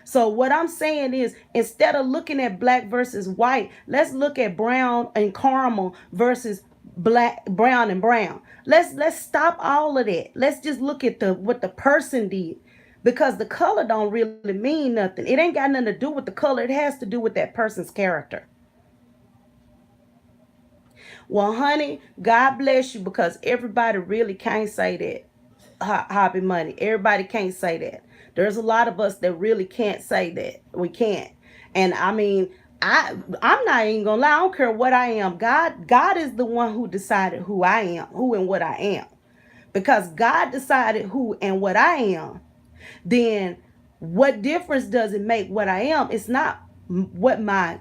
So what I'm saying is, instead of looking at black versus white, let's look at brown and caramel versus black, brown and brown. Let's stop all of that. Let's just look at the what the person did. Because the color don't really mean nothing. It ain't got nothing to do with the color. It has to do with that person's character. Well, honey, God bless you, because everybody really can't say that. Hobby Money. Everybody can't say that. There's a lot of us that really can't say that. We can't. And I mean, I'm not even gonna lie. I don't care what I am. God is the one who decided who I am, who and what I am. Because God decided who and what I am, then what difference does it make what I am? It's not what my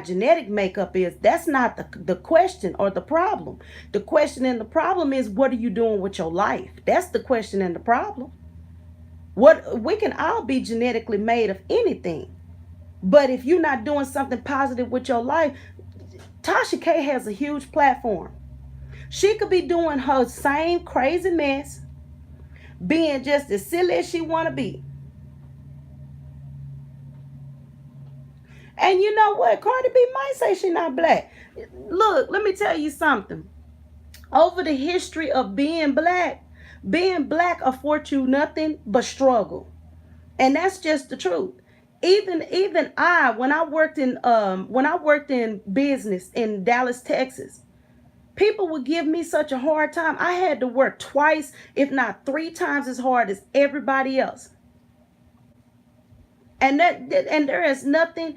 genetic makeup is. That's not the question or the problem. The question and the problem is, what are you doing with your life? That's the question and the problem. What we can all be genetically made of anything. But if you're not doing something positive with your life, Tasha K has a huge platform. She could be doing her same crazy mess, being just as silly as she want to be. And you know what? Cardi B might say she not black. Look, let me tell you something. Over the history of being black affords you nothing but struggle. And that's just the truth. Even I, when I worked in business in Dallas, Texas, people would give me such a hard time. I had to work twice, if not three times as hard as everybody else. And there is nothing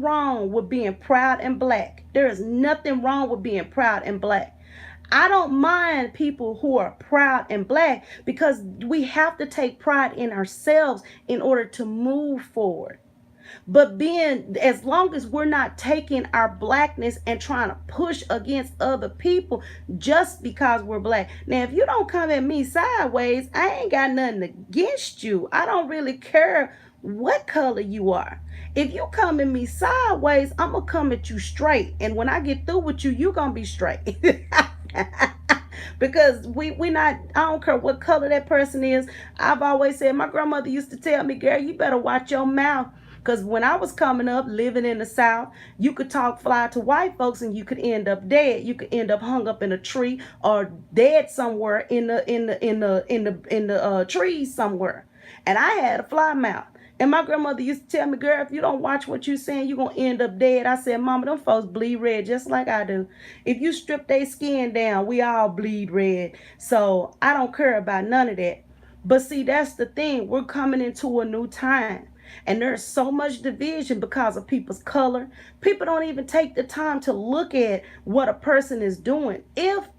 wrong with being proud and black. There is nothing wrong with being proud and black. I don't mind people who are proud and black, because we have to take pride in ourselves in order to move forward. But as long as we're not taking our blackness and trying to push against other people just because we're black. Now, if you don't come at me sideways, I ain't got nothing against you. I don't really care what color you are. If you come at me sideways, I'm gonna come at you straight. And when I get through with you, you're gonna be straight. Because we not, I don't care what color that person is. I've always said, my grandmother used to tell me, girl, you better watch your mouth. Because when I was coming up, living in the South, you could talk fly to white folks and you could end up dead. You could end up hung up in a tree or dead somewhere in the trees somewhere. And I had a fly mouth. And my grandmother used to tell me, girl, if you don't watch what you're saying, you're going to end up dead. I said, mama, them folks bleed red just like I do. If you strip their skin down, we all bleed red. So I don't care about none of that. But see, that's the thing. We're coming into a new time. And there's so much division because of people's color. People don't even take the time to look at what a person is doing. If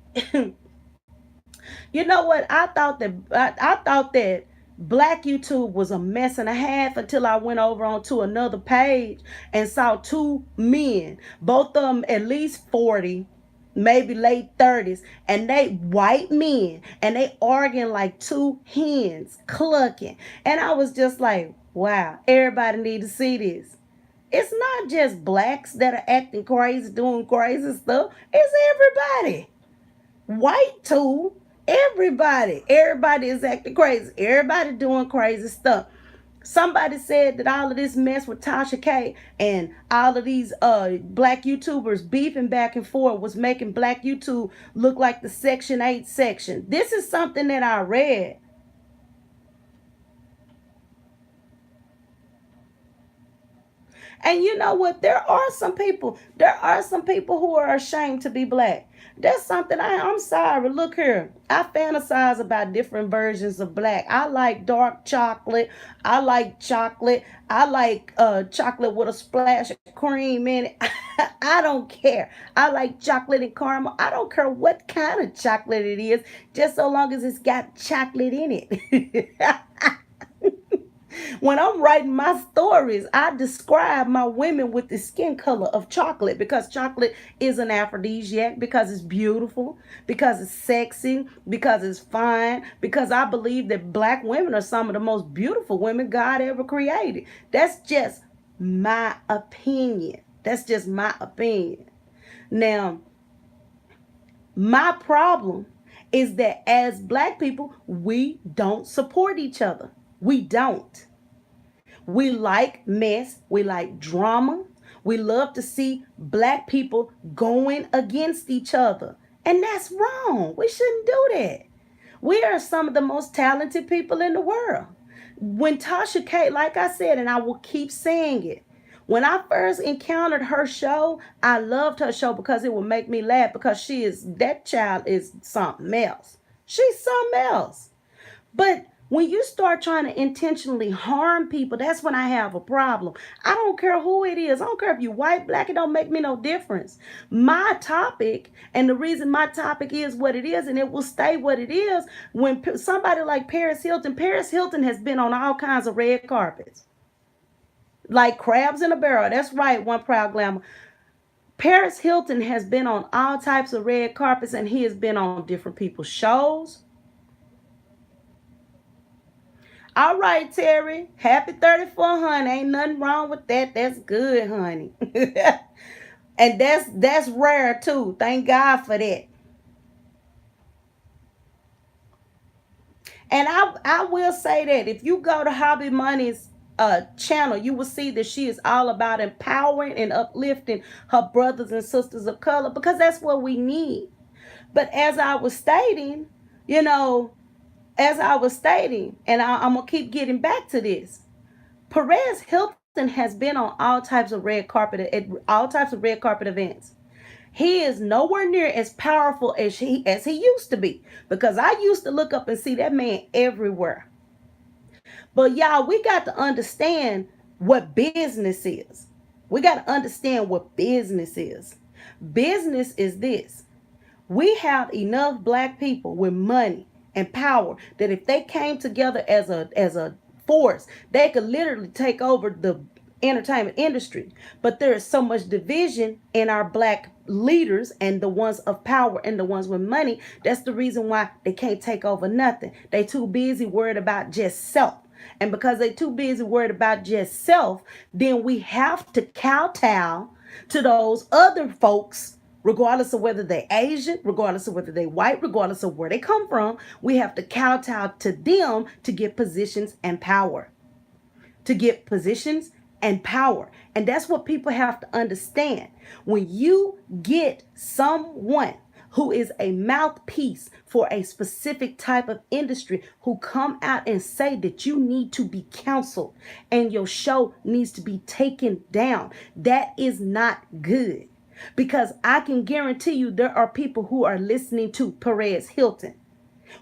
You know what? I thought that Black YouTube was a mess and a half until I went over onto another page and saw two men, both of them at least 40, maybe late 30s, and they white men, and they arguing like two hens clucking. And I was just like, wow, everybody need to see this. It's not just blacks that are acting crazy, doing crazy stuff. It's everybody. White too. Everybody is acting crazy. Everybody doing crazy stuff. Somebody said that all of this mess with Tasha K and all of these black YouTubers beefing back and forth was making black YouTube look like the Section 8 section. This is something that I read. And you know what? There are some people who are ashamed to be black. That's something I'm sorry. Look here. I fantasize about different versions of black. I like dark chocolate. I like chocolate. I like chocolate with a splash of cream in it. I don't care. I like chocolate and caramel. I don't care what kind of chocolate it is, just so long as it's got chocolate in it. When I'm writing my stories, I describe my women with the skin color of chocolate because chocolate is an aphrodisiac, because it's beautiful, because it's sexy, because it's fine, because I believe that black women are some of the most beautiful women God ever created. That's just my opinion. That's just my opinion. Now, my problem is that as black people, we don't support each other. We don't. We like mess. We like drama. We love to see black people going against each other. And that's wrong. We shouldn't do that. We are some of the most talented people in the world. When Tasha K, like I said, and I will keep saying it, when I first encountered her show, I loved her show because it would make me laugh because that child is something else. She's something else. But when you start trying to intentionally harm people, that's when I have a problem. I don't care who it is. I don't care if you're white, black, it don't make me no difference. My topic, and the reason my topic is what it is, and it will stay what it is, when somebody like Paris Hilton has been on all kinds of red carpets. Like crabs in a barrel. That's right, one proud glamour. Paris Hilton has been on all types of red carpets, and he has been on different people's shows. All right, Terry. Happy 34, honey. Ain't nothing wrong with that. That's good, honey. And that's rare too. Thank God for that. And I will say that if you go to Hobby Money's channel, you will see that she is all about empowering and uplifting her brothers and sisters of color because that's what we need. But as I was stating, you know, and I'm gonna keep getting back to this. Perez Hilton has been on all types of red carpet events. He is nowhere near as powerful as he used to be because I used to look up and see that man everywhere. But y'all, we got to understand what business is. We got to understand what business is. Business is this. We have enough black people with money and power that if they came together as a force, they could literally take over the entertainment industry. But there is so much division in our black leaders and the ones of power and the ones with money. That's the reason why they can't take over nothing. They too busy worried about just self. And because they too busy worried about just self, then we have to kowtow to those other folks, regardless of whether they're Asian, regardless of whether they're white, regardless of where they come from. We have to kowtow to them to get positions and power. To get positions and power. And that's what people have to understand. When you get someone who is a mouthpiece for a specific type of industry who come out and say that you need to be counseled and your show needs to be taken down, that is not good. Because I can guarantee you there are people who are listening to Perez Hilton.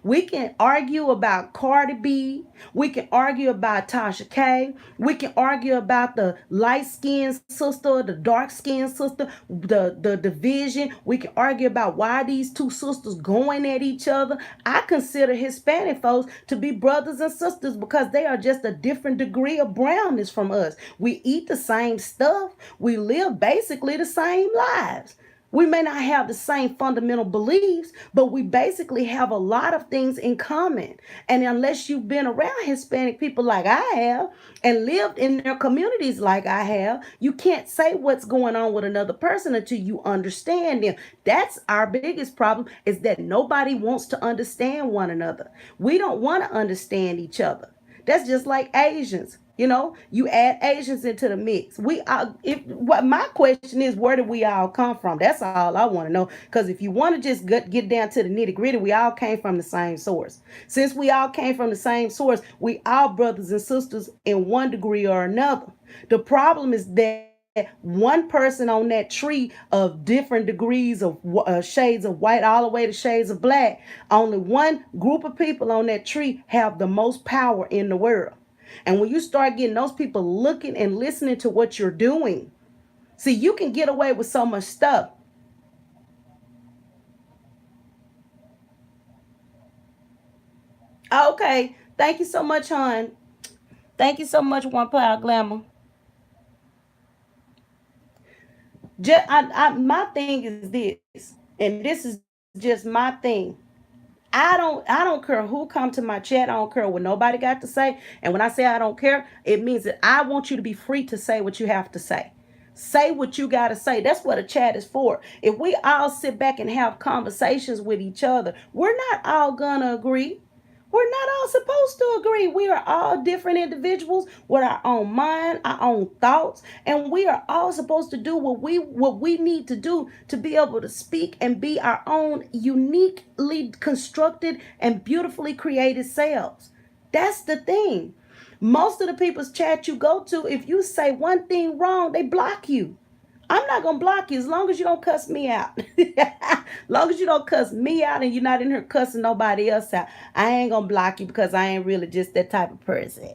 We can argue about Cardi B. We can argue about Tasha K. We can argue about the light skinned sister, the dark skinned sister, the division. We can argue about why these two sisters going at each other. I consider Hispanic folks to be brothers and sisters because they are just a different degree of brownness from us. We eat the same stuff. We live basically the same lives. We may not have the same fundamental beliefs, but we basically have a lot of things in common. And unless you've been around Hispanic people like I have and lived in their communities like I have, you can't say what's going on with another person until you understand them. That's our biggest problem, is that nobody wants to understand one another. We don't want to understand each other. That's just like Asians. You add Asians into the mix. We are. If what my question is, where do we all come from? That's all I want to know. Because if you want to just get down to the nitty gritty, we all came from the same source. Since we all came from the same source, we all brothers and sisters in one degree or another. The problem is that one person on that tree of different degrees of shades of white all the way to shades of black, only one group of people on that tree have the most power in the world. And when you start getting those people looking and listening to what you're doing, see, you can get away with so much stuff. Okay, thank you so much, hon. Thank you so much, One Cloud Glamour. My thing is this, and this is just my thing. I don't care who come to my chat. I don't care what nobody got to say. And when I say I don't care, it means that I want you to be free to say what you have to say. Say what you got to say. That's what a chat is for. If we all sit back and have conversations with each other, we're not all gonna agree. We're not all supposed to agree. We are all different individuals with our own mind, our own thoughts, and we are all supposed to do what we need to do to be able to speak and be our own uniquely constructed and beautifully created selves. That's the thing. Most of the people's chat you go to, if you say one thing wrong, they block you. I'm not gonna block you as long as you don't cuss me out. As long as you don't cuss me out and you're not in here cussing nobody else out, I ain't gonna block you because I ain't really just that type of person.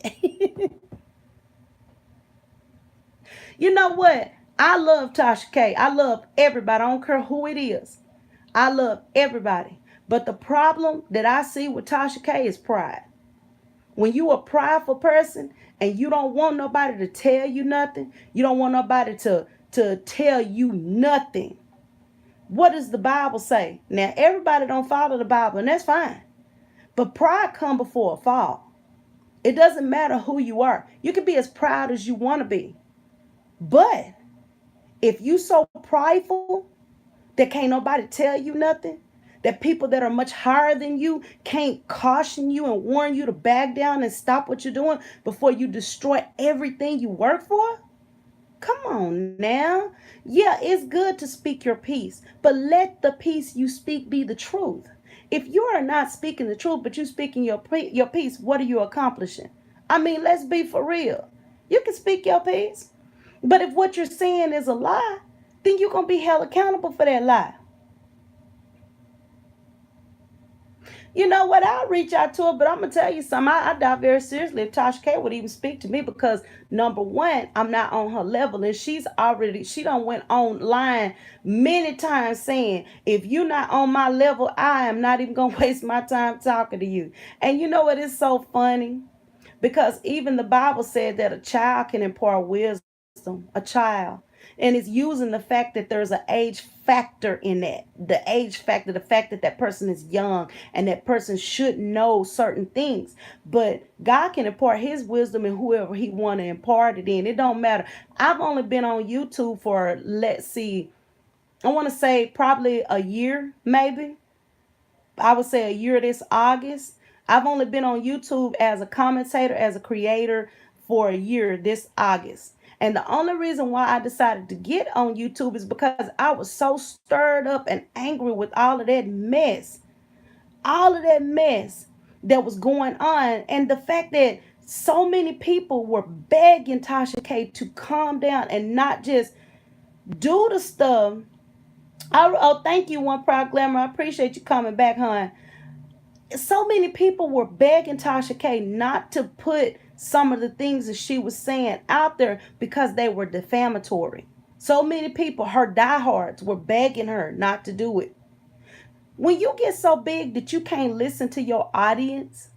You know what? I love Tasha K. I love everybody. I don't care who it is. I love everybody. But the problem that I see with Tasha K is pride. When you a prideful person and you don't want nobody to tell you nothing, you don't want nobody to tell you nothing. What does the Bible say? Now everybody don't follow the Bible, and that's fine. But pride come before a fall. It doesn't matter who you are. You can be as proud as you want to be. But if you so prideful that can't nobody tell you nothing, that people that are much higher than you can't caution you and warn you to back down and stop what you're doing before you destroy everything you work for? Come on now. Yeah, it's good to speak your piece, but let the piece you speak be the truth. If you are not speaking the truth, but you speaking your piece, what are you accomplishing? I mean, let's be for real. You can speak your piece, but if what you're saying is a lie, then you're going to be held accountable for that lie. You know what? I'll reach out to her, but I'm gonna tell you something. I doubt very seriously if Tasha K would even speak to me because number one, I'm not on her level, and she done went online many times saying, if you're not on my level, I am not even gonna waste my time talking to you. And you know what is so funny? Because even the Bible said that a child can impart wisdom, a child. And it's using the fact that there's an age factor in that. The age factor, the fact that that person is young and that person should know certain things. But God can impart his wisdom in whoever he want to impart it in. It don't matter. I've only been on YouTube for, let's see, I want to say probably a year, maybe. I would say a year this August. I've only been on YouTube as a commentator, as a creator for a year this August. And the only reason why I decided to get on YouTube is because I was so stirred up and angry with all of that mess that was going on. And the fact that so many people were begging Tasha K to calm down and not just do the stuff. Oh, thank you, One Proud Glamour. I appreciate you coming back, hon. So many people were begging Tasha K not to put some of the things that she was saying out there because they were defamatory. So many people, her diehards, were begging her not to do it. When you get so big that you can't listen to your audience,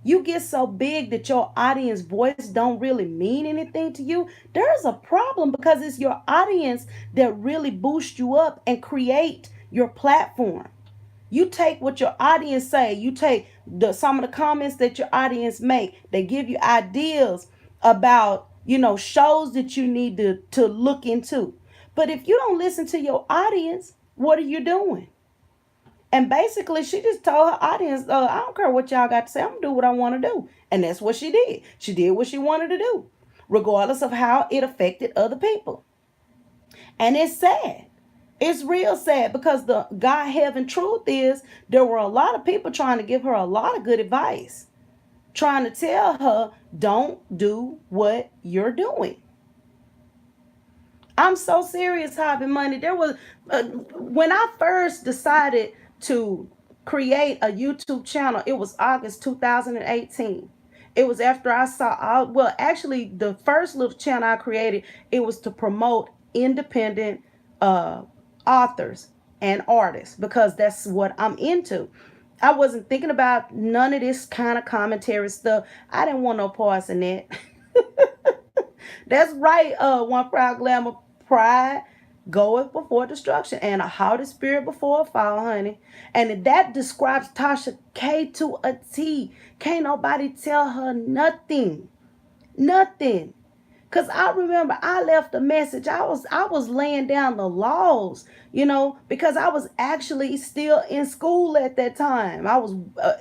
you get so big that your audience voice don't really mean anything to you, there's a problem because it's your audience that really boost you up and create your platform. You take what your audience say, you take some of the comments that your audience make, they give you ideas about, shows that you need to look into. But if you don't listen to your audience, what are you doing? And basically, she just told her audience, I don't care what y'all got to say. I'm going to do what I want to do. And that's what she did. She did what she wanted to do, regardless of how it affected other people. And it's sad. It's real sad because the God heaven truth is there were a lot of people trying to give her a lot of good advice, trying to tell her, don't do what you're doing. I'm so serious, Hobby Money. There was, when I first decided to create a YouTube channel, it was August 2018. It was after I saw, well, actually, the first little channel I created, it was to promote independent uh, authors and artists because that's what I'm into. I wasn't thinking about none of this kind of commentary stuff. I didn't want no parts in that. That's right, one proud glamour pride goeth before destruction and a haughty spirit before a fall, honey. And that describes Tasha K to a T. Can't nobody tell her nothing. Nothing. Cause I remember I left a message. I was laying down the laws, because I was actually still in school at that time. I was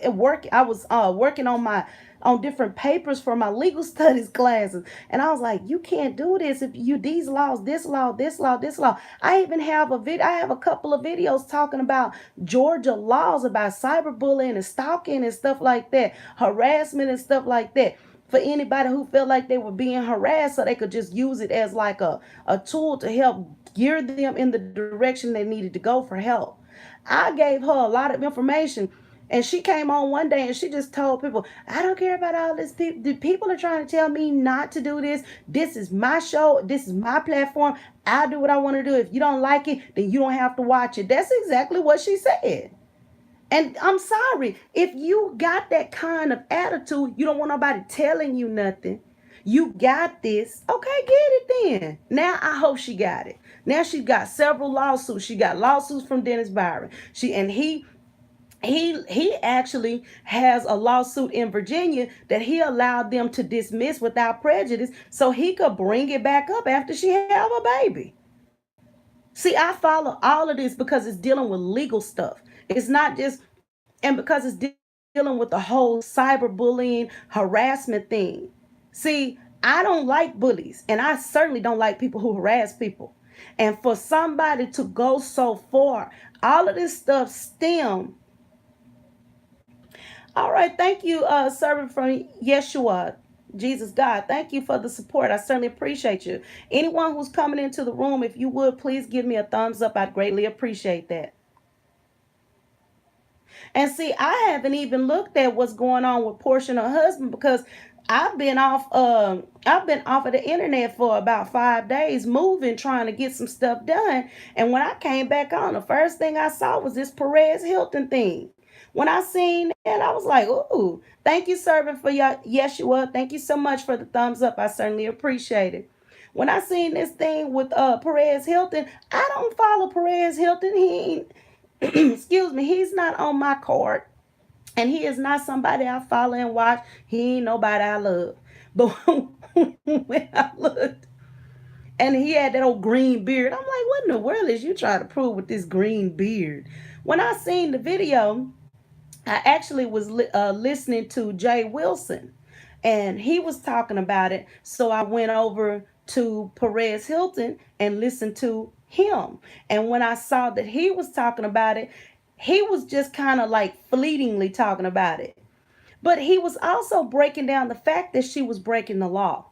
working. I was working on different papers for my legal studies classes, and I was like, you can't do this if you these laws, this law, this law, this law. I even have a video. I have a couple of videos talking about Georgia laws about cyberbullying and stalking and stuff like that, harassment and stuff like that, for anybody who felt like they were being harassed so they could just use it as like a tool to help gear them in the direction they needed to go for help. I gave her a lot of information, and she came on one day and she just told people, I don't care about all this. The people are trying to tell me not to do this. This is my show. This is my platform. I do what I want to do. If you don't like it, then you don't have to watch it. That's exactly what she said. And I'm sorry, if you got that kind of attitude, you don't want nobody telling you nothing. You got this. Okay, get it then. Now I hope she got it. Now she got several lawsuits. She got lawsuits from Dennis Byron. He actually has a lawsuit in Virginia that he allowed them to dismiss without prejudice so he could bring it back up after she have a baby. See, I follow all of this because it's dealing with legal stuff. It's not just, and because it's dealing with the whole cyberbullying harassment thing. See, I don't like bullies, and I certainly don't like people who harass people. And for somebody to go so far, all of this stuff stem. All right, thank you, servant from Yeshua, Jesus God. Thank you for the support. I certainly appreciate you. Anyone who's coming into the room, if you would please give me a thumbs up, I'd greatly appreciate that. And see, I haven't even looked at what's going on with Portia and her husband because I've been off of the internet for about 5 days, moving, trying to get some stuff done. And when I came back on, the first thing I saw was this Perez Hilton thing. When I seen that, I was like, ooh, thank you, servant, for your Yeshua. Thank you so much for the thumbs up. I certainly appreciate it. When I seen this thing with Perez Hilton, I don't follow Perez Hilton. He excuse me, he's not on my card. And he is not somebody I follow and watch. He ain't nobody I love. But when I looked, and he had that old green beard, I'm like, what in the world is you trying to prove with this green beard? When I seen the video, I actually was listening to Jay Wilson, and he was talking about it. So I went over to Perez Hilton and listened to him. And when I saw that he was talking about it, he was just kind of like fleetingly talking about it. But he was also breaking down the fact that she was breaking the law.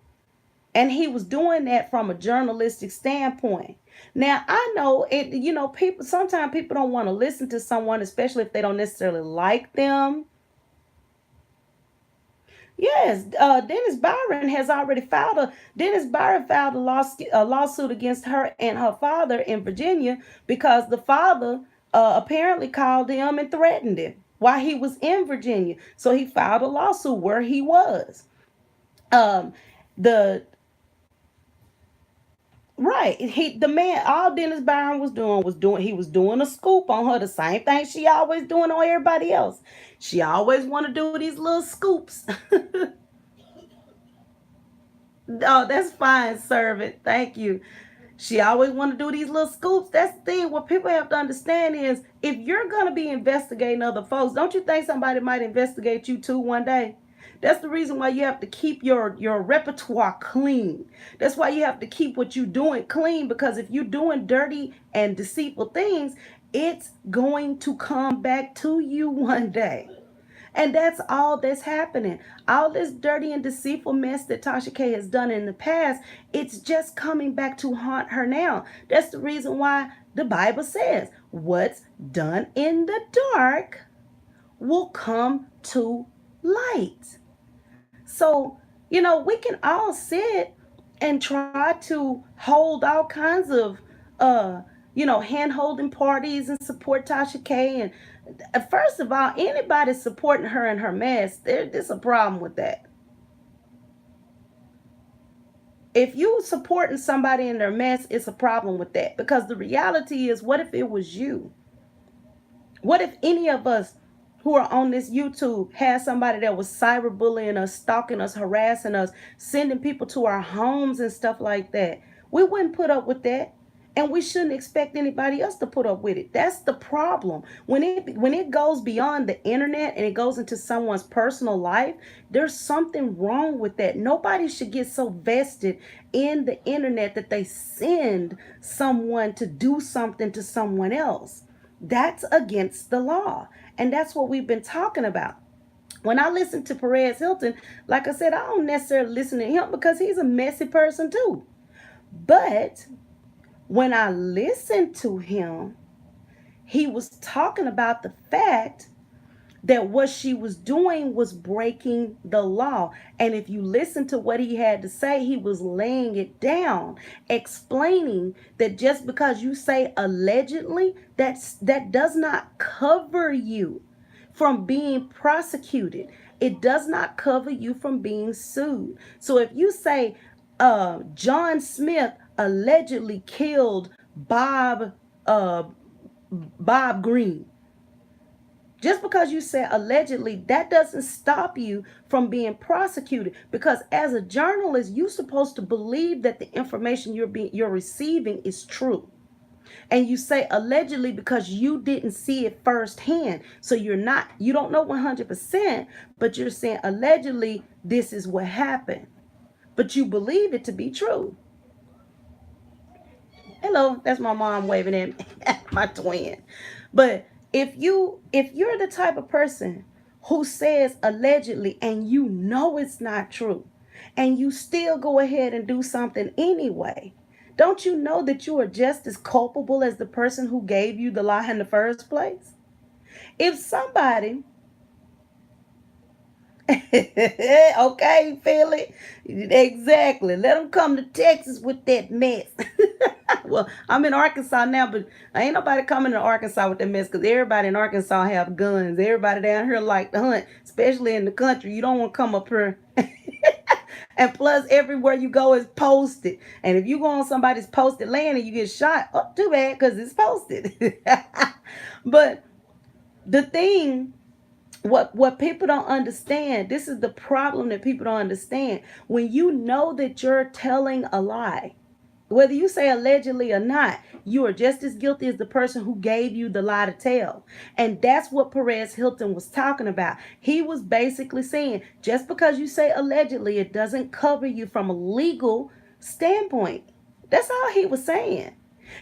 And he was doing that from a journalistic standpoint. Now I know it. People sometimes people don't want to listen to someone, especially if they don't necessarily like them. Yes, Dennis Byron filed a lawsuit against her and her father in Virginia because the father apparently called him and threatened him while he was in Virginia. So he filed a lawsuit where he was. Um, the Right. The man, all Dennis Byron was doing a scoop on her, the same thing she always doing on everybody else. She always want to do these little scoops. Oh, that's fine, servant. Thank you. She always want to do these little scoops. That's the thing. What people have to understand is if you're gonna be investigating other folks, don't you think somebody might investigate you too one day? That's the reason why you have to keep your repertoire clean. That's why you have to keep what you're doing clean, because if you're doing dirty and deceitful things, it's going to come back to you one day. And that's all that's happening. All this dirty and deceitful mess that Tasha K has done in the past, it's just coming back to haunt her now. That's the reason why the Bible says what's done in the dark will come to light. So, we can all sit and try to hold all kinds of hand holding parties and support Tasha K. And first of all, anybody supporting her and her mess, there's a problem with that. If you supporting somebody in their mess, it's a problem with that. Because the reality is, what if it was you? What if any of us who are on this YouTube had somebody that was cyberbullying us, stalking us, harassing us, sending people to our homes and stuff like that? We wouldn't put up with that. And we shouldn't expect anybody else to put up with it. That's the problem. When it goes beyond the internet and it goes into someone's personal life, there's something wrong with that. Nobody should get so vested in the internet that they send someone to do something to someone else. That's against the law. And that's what we've been talking about. When I listen to Perez Hilton, like I said, I don't necessarily listen to him because he's a messy person too. But when I listened to him, he was talking about the fact that what she was doing was breaking the law. And if you listen to what he had to say, he was laying it down, explaining that just because you say allegedly, that does not cover you from being prosecuted. It does not cover you from being sued. So if you say John Smith allegedly killed uh, Bob Green, just because you say allegedly, that doesn't stop you from being prosecuted. Because as a journalist, you're supposed to believe that the information you're receiving is true. And you say allegedly because you didn't see it firsthand. So you don't know 100%, but you're saying allegedly this is what happened. But you believe it to be true. Hello, that's my mom waving at my twin. But if you're the type of person who says allegedly and you know it's not true, and you still go ahead and do something anyway, don't you know that you are just as culpable as the person who gave you the lie in the first place? If somebody okay, feel it? Exactly. Let them come to Texas with that mess. Well, I'm in Arkansas now, but ain't nobody coming to Arkansas with that mess because everybody in Arkansas have guns. Everybody down here like to hunt, especially in the country. You don't want to come up here. And plus, everywhere you go is posted. And if you go on somebody's posted land and you get shot, oh, too bad because it's posted. But the thing what people don't understand, this is the problem that people don't understand. When you know that you're telling a lie, whether you say allegedly or not, you are just as guilty as the person who gave you the lie to tell. And that's what Perez Hilton was talking about. He was basically saying just because you say allegedly, it doesn't cover you from a legal standpoint. That's all he was saying.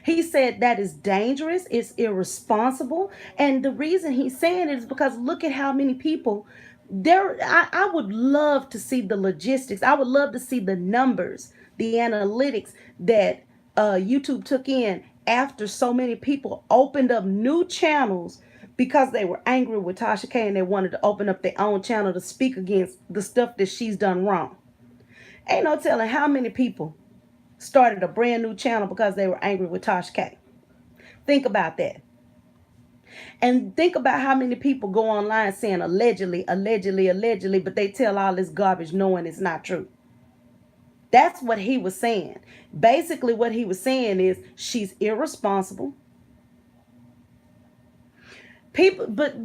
He said that is dangerous, it's irresponsible. And the reason he's saying it is because look at how many people there. I would love to see the logistics. I would love to see the numbers, the analytics that YouTube took in after so many people opened up new channels because they were angry with Tasha K and they wanted to open up their own channel to speak against the stuff that she's done wrong. Ain't no telling how many people started a brand new channel because they were angry with Tasha K. Think about that. And think about how many people go online saying allegedly, allegedly, allegedly, but they tell all this garbage knowing it's not true. That's what he was saying. Basically, what he was saying is she's irresponsible. People, but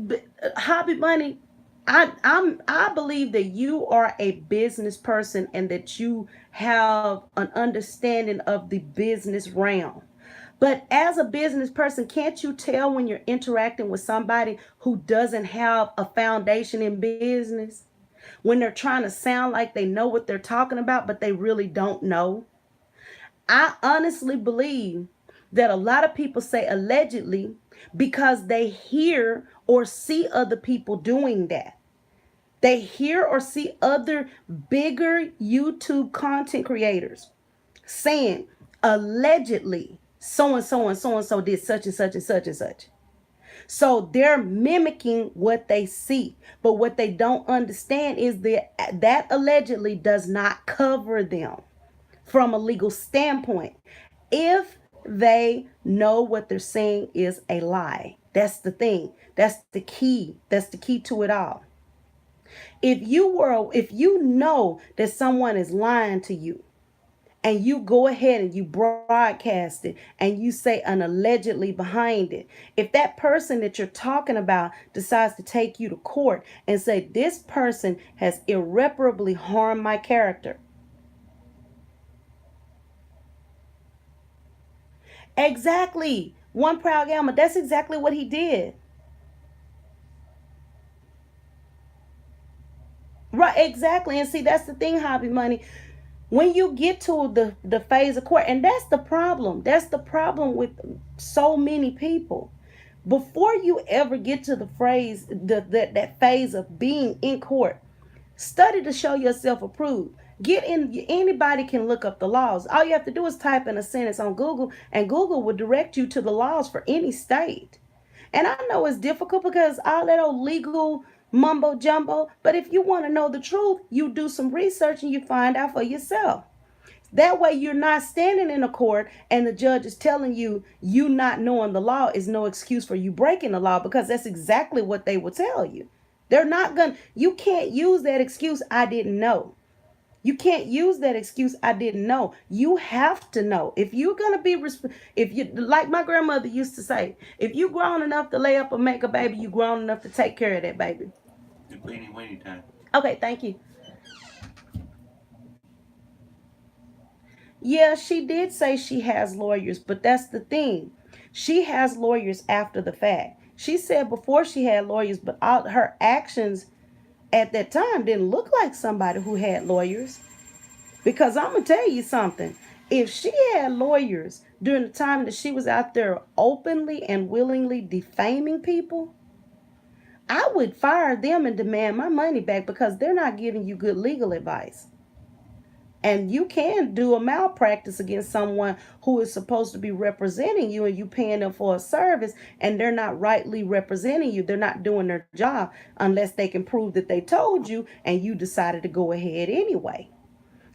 Hobby Money, I believe that you are a business person and that you have an understanding of the business realm. But as a business person, can't you tell when you're interacting with somebody who doesn't have a foundation in business? When they're trying to sound like they know what they're talking about, but they really don't know? I honestly believe that a lot of people say allegedly because they hear or see other people doing that. They hear or see other bigger YouTube content creators saying allegedly so and so and so and so did such and such and such and such. So they're mimicking what they see. But what they don't understand is that allegedly does not cover them from a legal standpoint if they know what they're saying is a lie. That's the thing. That's the key. That's the key to it all. If you know that someone is lying to you and you go ahead and you broadcast it and you say an allegedly behind it, if that person that you're talking about decides to take you to court and say this person has irreparably harmed my character. Exactly. One proud gamma. That's exactly what he did. Right, exactly. And see, that's the thing, Hobby Money. When you get to the phase of court, and that's the problem. That's the problem with so many people. Before you ever get to the phrase that phase of being in court, study to show yourself approved. Get in. Anybody can look up the laws. All you have to do is type in a sentence on Google, and Google will direct you to the laws for any state. And I know it's difficult because all that old legal mumbo jumbo, but if you want to know the truth, you do some research and you find out for yourself. That way you're not standing in a court and the judge is telling you not knowing the law is no excuse for you breaking the law, because that's exactly what they will tell you. They're not going to, you can't use that excuse, I didn't know. You can't use that excuse, I didn't know. You have to know. If you're going to be, if you, like my grandmother used to say, if you grown enough to lay up and make a baby, you grown enough to take care of that baby. It's weenie weenie time. Okay, thank you. Yeah, she did say she has lawyers, but that's the thing. She has lawyers after the fact. She said before she had lawyers, but all her actions at that time didn't look like somebody who had lawyers. Because I'm going to tell you something. If she had lawyers during the time that she was out there openly and willingly defaming people, I would fire them and demand my money back because they're not giving you good legal advice. And you can do a malpractice against someone who is supposed to be representing you and you paying them for a service and they're not rightly representing you. They're not doing their job unless they can prove that they told you and you decided to go ahead anyway.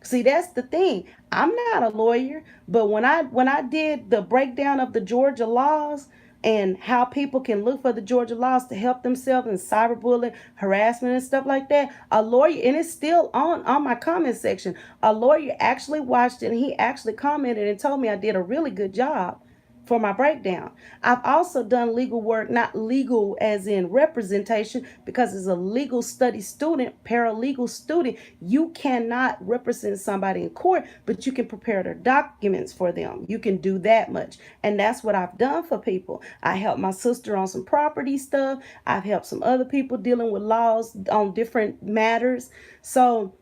See, that's the thing. I'm not a lawyer, but when I did the breakdown of the Georgia laws and how people can look for the Georgia laws to help themselves in cyberbullying, harassment, and stuff like that, a lawyer, and it's still on my comment section, a lawyer actually watched it and he actually commented and told me I did a really good job for my breakdown. I've also done legal work, not legal as in representation, because as a legal study student, paralegal student, you cannot represent somebody in court, but you can prepare their documents for them. You can do that much. And that's what I've done for people. I helped my sister on some property stuff. I've helped some other people dealing with laws on different matters. So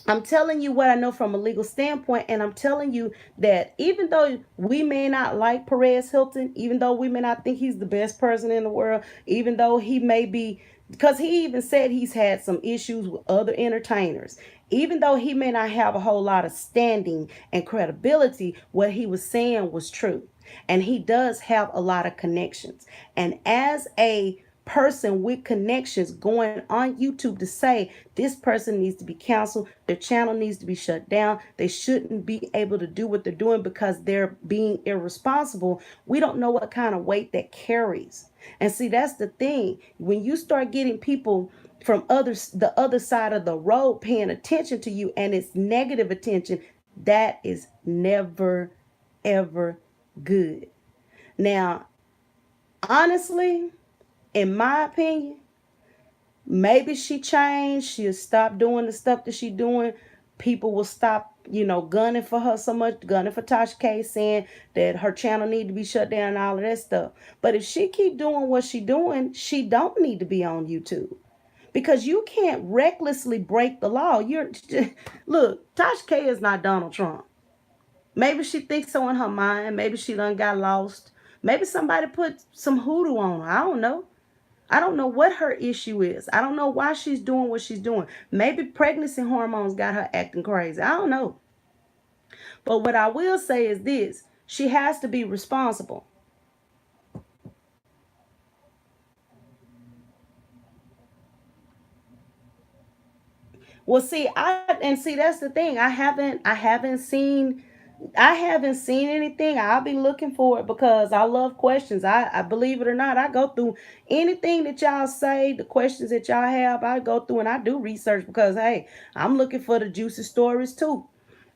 I'm telling you what I know from a legal standpoint, and I'm telling you that even though we may not like Perez Hilton, even though we may not think he's the best person in the world, even though he may be, because he even said he's had some issues with other entertainers. Even though he may not have a whole lot of standing and credibility, what he was saying was true. And he does have a lot of connections. And as a person with connections going on YouTube to say this person needs to be canceled, their channel needs to be shut down, they shouldn't be able to do what they're doing because they're being irresponsible, we don't know what kind of weight that carries. And see, that's the thing. When you start getting people from the other side of the road paying attention to you and it's negative attention, that is never ever good. Now, honestly, in my opinion, maybe she changed. She'll stop doing the stuff that she's doing. People will stop, gunning for her so much, gunning for Tasha K, saying that her channel need to be shut down and all of that stuff. But if she keep doing what she doing, she don't need to be on YouTube. Because you can't recklessly break the law. Look, Tasha K is not Donald Trump. Maybe she thinks so in her mind. Maybe she done got lost. Maybe somebody put some hoodoo on her. I don't know. I don't know what her issue is. I don't know why she's doing what she's doing. Maybe pregnancy hormones got her acting crazy. I don't know. But what I will say is this: she has to be responsible. Well, see that's the thing. I haven't seen anything. I'll be looking for it because I love questions. I believe it or not, I go through anything that y'all say, the questions that y'all have, I go through and I do research because hey, I'm looking for the juicy stories too.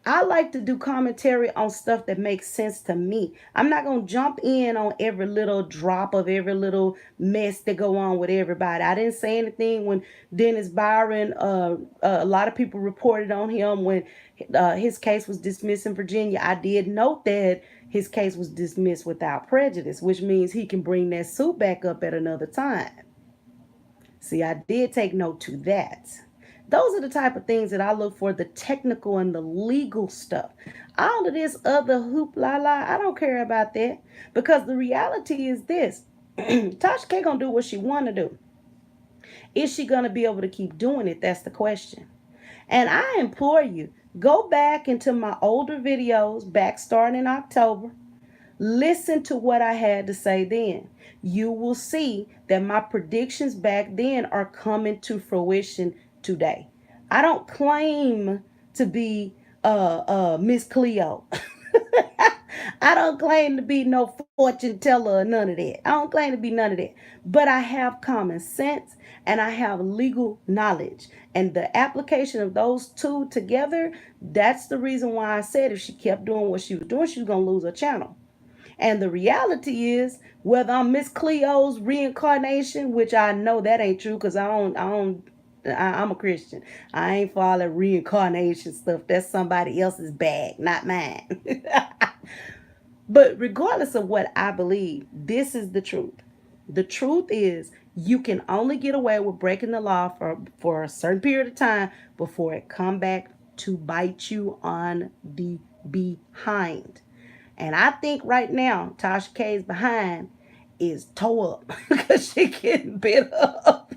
I like to do commentary on stuff that makes sense to me. I'm not gonna jump in on every little drop of every little mess that go on with everybody. I didn't say anything when Dennis Byron. A lot of people reported on him when his case was dismissed in Virginia. I did note that his case was dismissed without prejudice, which means he can bring that suit back up at another time. See, I did take note to that. Those are the type of things that I look for, the technical and the legal stuff. All of this other hoop la la, I don't care about that because the reality is this. Tasha K gonna do what she wanna do. Is she gonna be able to keep doing it? That's the question. And I implore you, go back into my older videos, back starting in October. Listen to what I had to say then. You will see that my predictions back then are coming to fruition today. I don't claim to be Miss Cleo. I don't claim to be no fortune teller or none of that. I don't claim to be none of that. But I have common sense and I have legal knowledge. And the application of those two together, that's the reason why I said if she kept doing what she was doing, she was going to lose her channel. And the reality is, whether I'm Miss Cleo's reincarnation, which I know that ain't true because I'm a Christian. I ain't for all that reincarnation stuff. That's somebody else's bag, not mine. But regardless of what I believe, this is the truth. The truth is you can only get away with breaking the law for a certain period of time before it come back to bite you on the behind. And I think right now, Tasha K's behind is tore up because she getting bit up.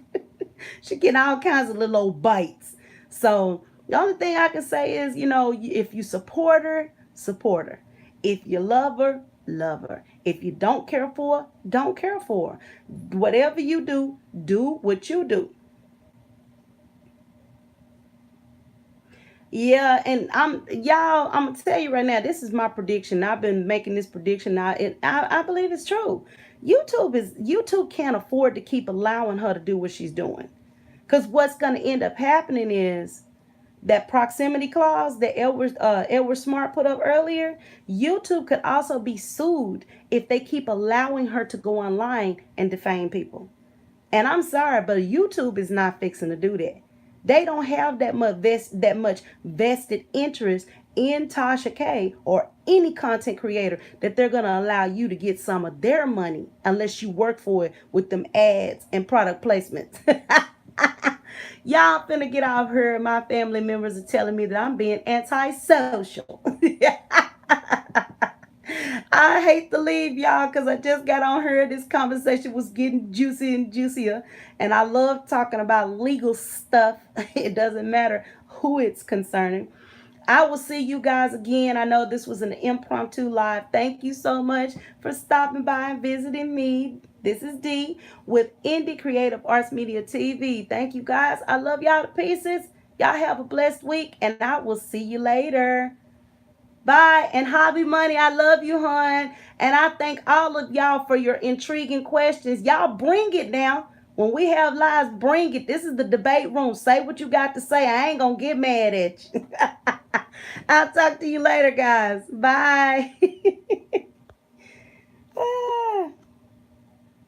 She getting all kinds of little old bites. So the only thing I can say is, if you support her, support her. If you love her, love her. If you don't care for her, don't care for her. Whatever you do, do what you do. Yeah, and I'm gonna tell you right now, this is my prediction. I've been making this prediction now, and I believe it's true. YouTube can't afford to keep allowing her to do what she's doing. Because what's gonna end up happening is that proximity clause that Edward Smart put up earlier, YouTube could also be sued if they keep allowing her to go online and defame people. And I'm sorry, but YouTube is not fixing to do that. They don't have that much vested interest in Tasha K or any content creator that they're gonna allow you to get some of their money unless you work for it with them ads and product placements. Y'all finna get off here. My family members are telling me that I'm being antisocial. I hate to leave y'all because I just got on here. This conversation was getting juicy and juicier. And I love talking about legal stuff. It doesn't matter who it's concerning. I will see you guys again. I know this was an impromptu live. Thank you so much for stopping by and visiting me. This is Dee with Indie Creative Arts Media TV. Thank you guys. I love y'all to pieces. Y'all have a blessed week, and I will see you later. Bye. And Hobby Money, I love you, hon. And I thank all of y'all for your intriguing questions. Y'all bring it now. When we have lives, bring it. This is the debate room. Say what you got to say. I ain't going to get mad at you. I'll talk to you later, guys. Bye.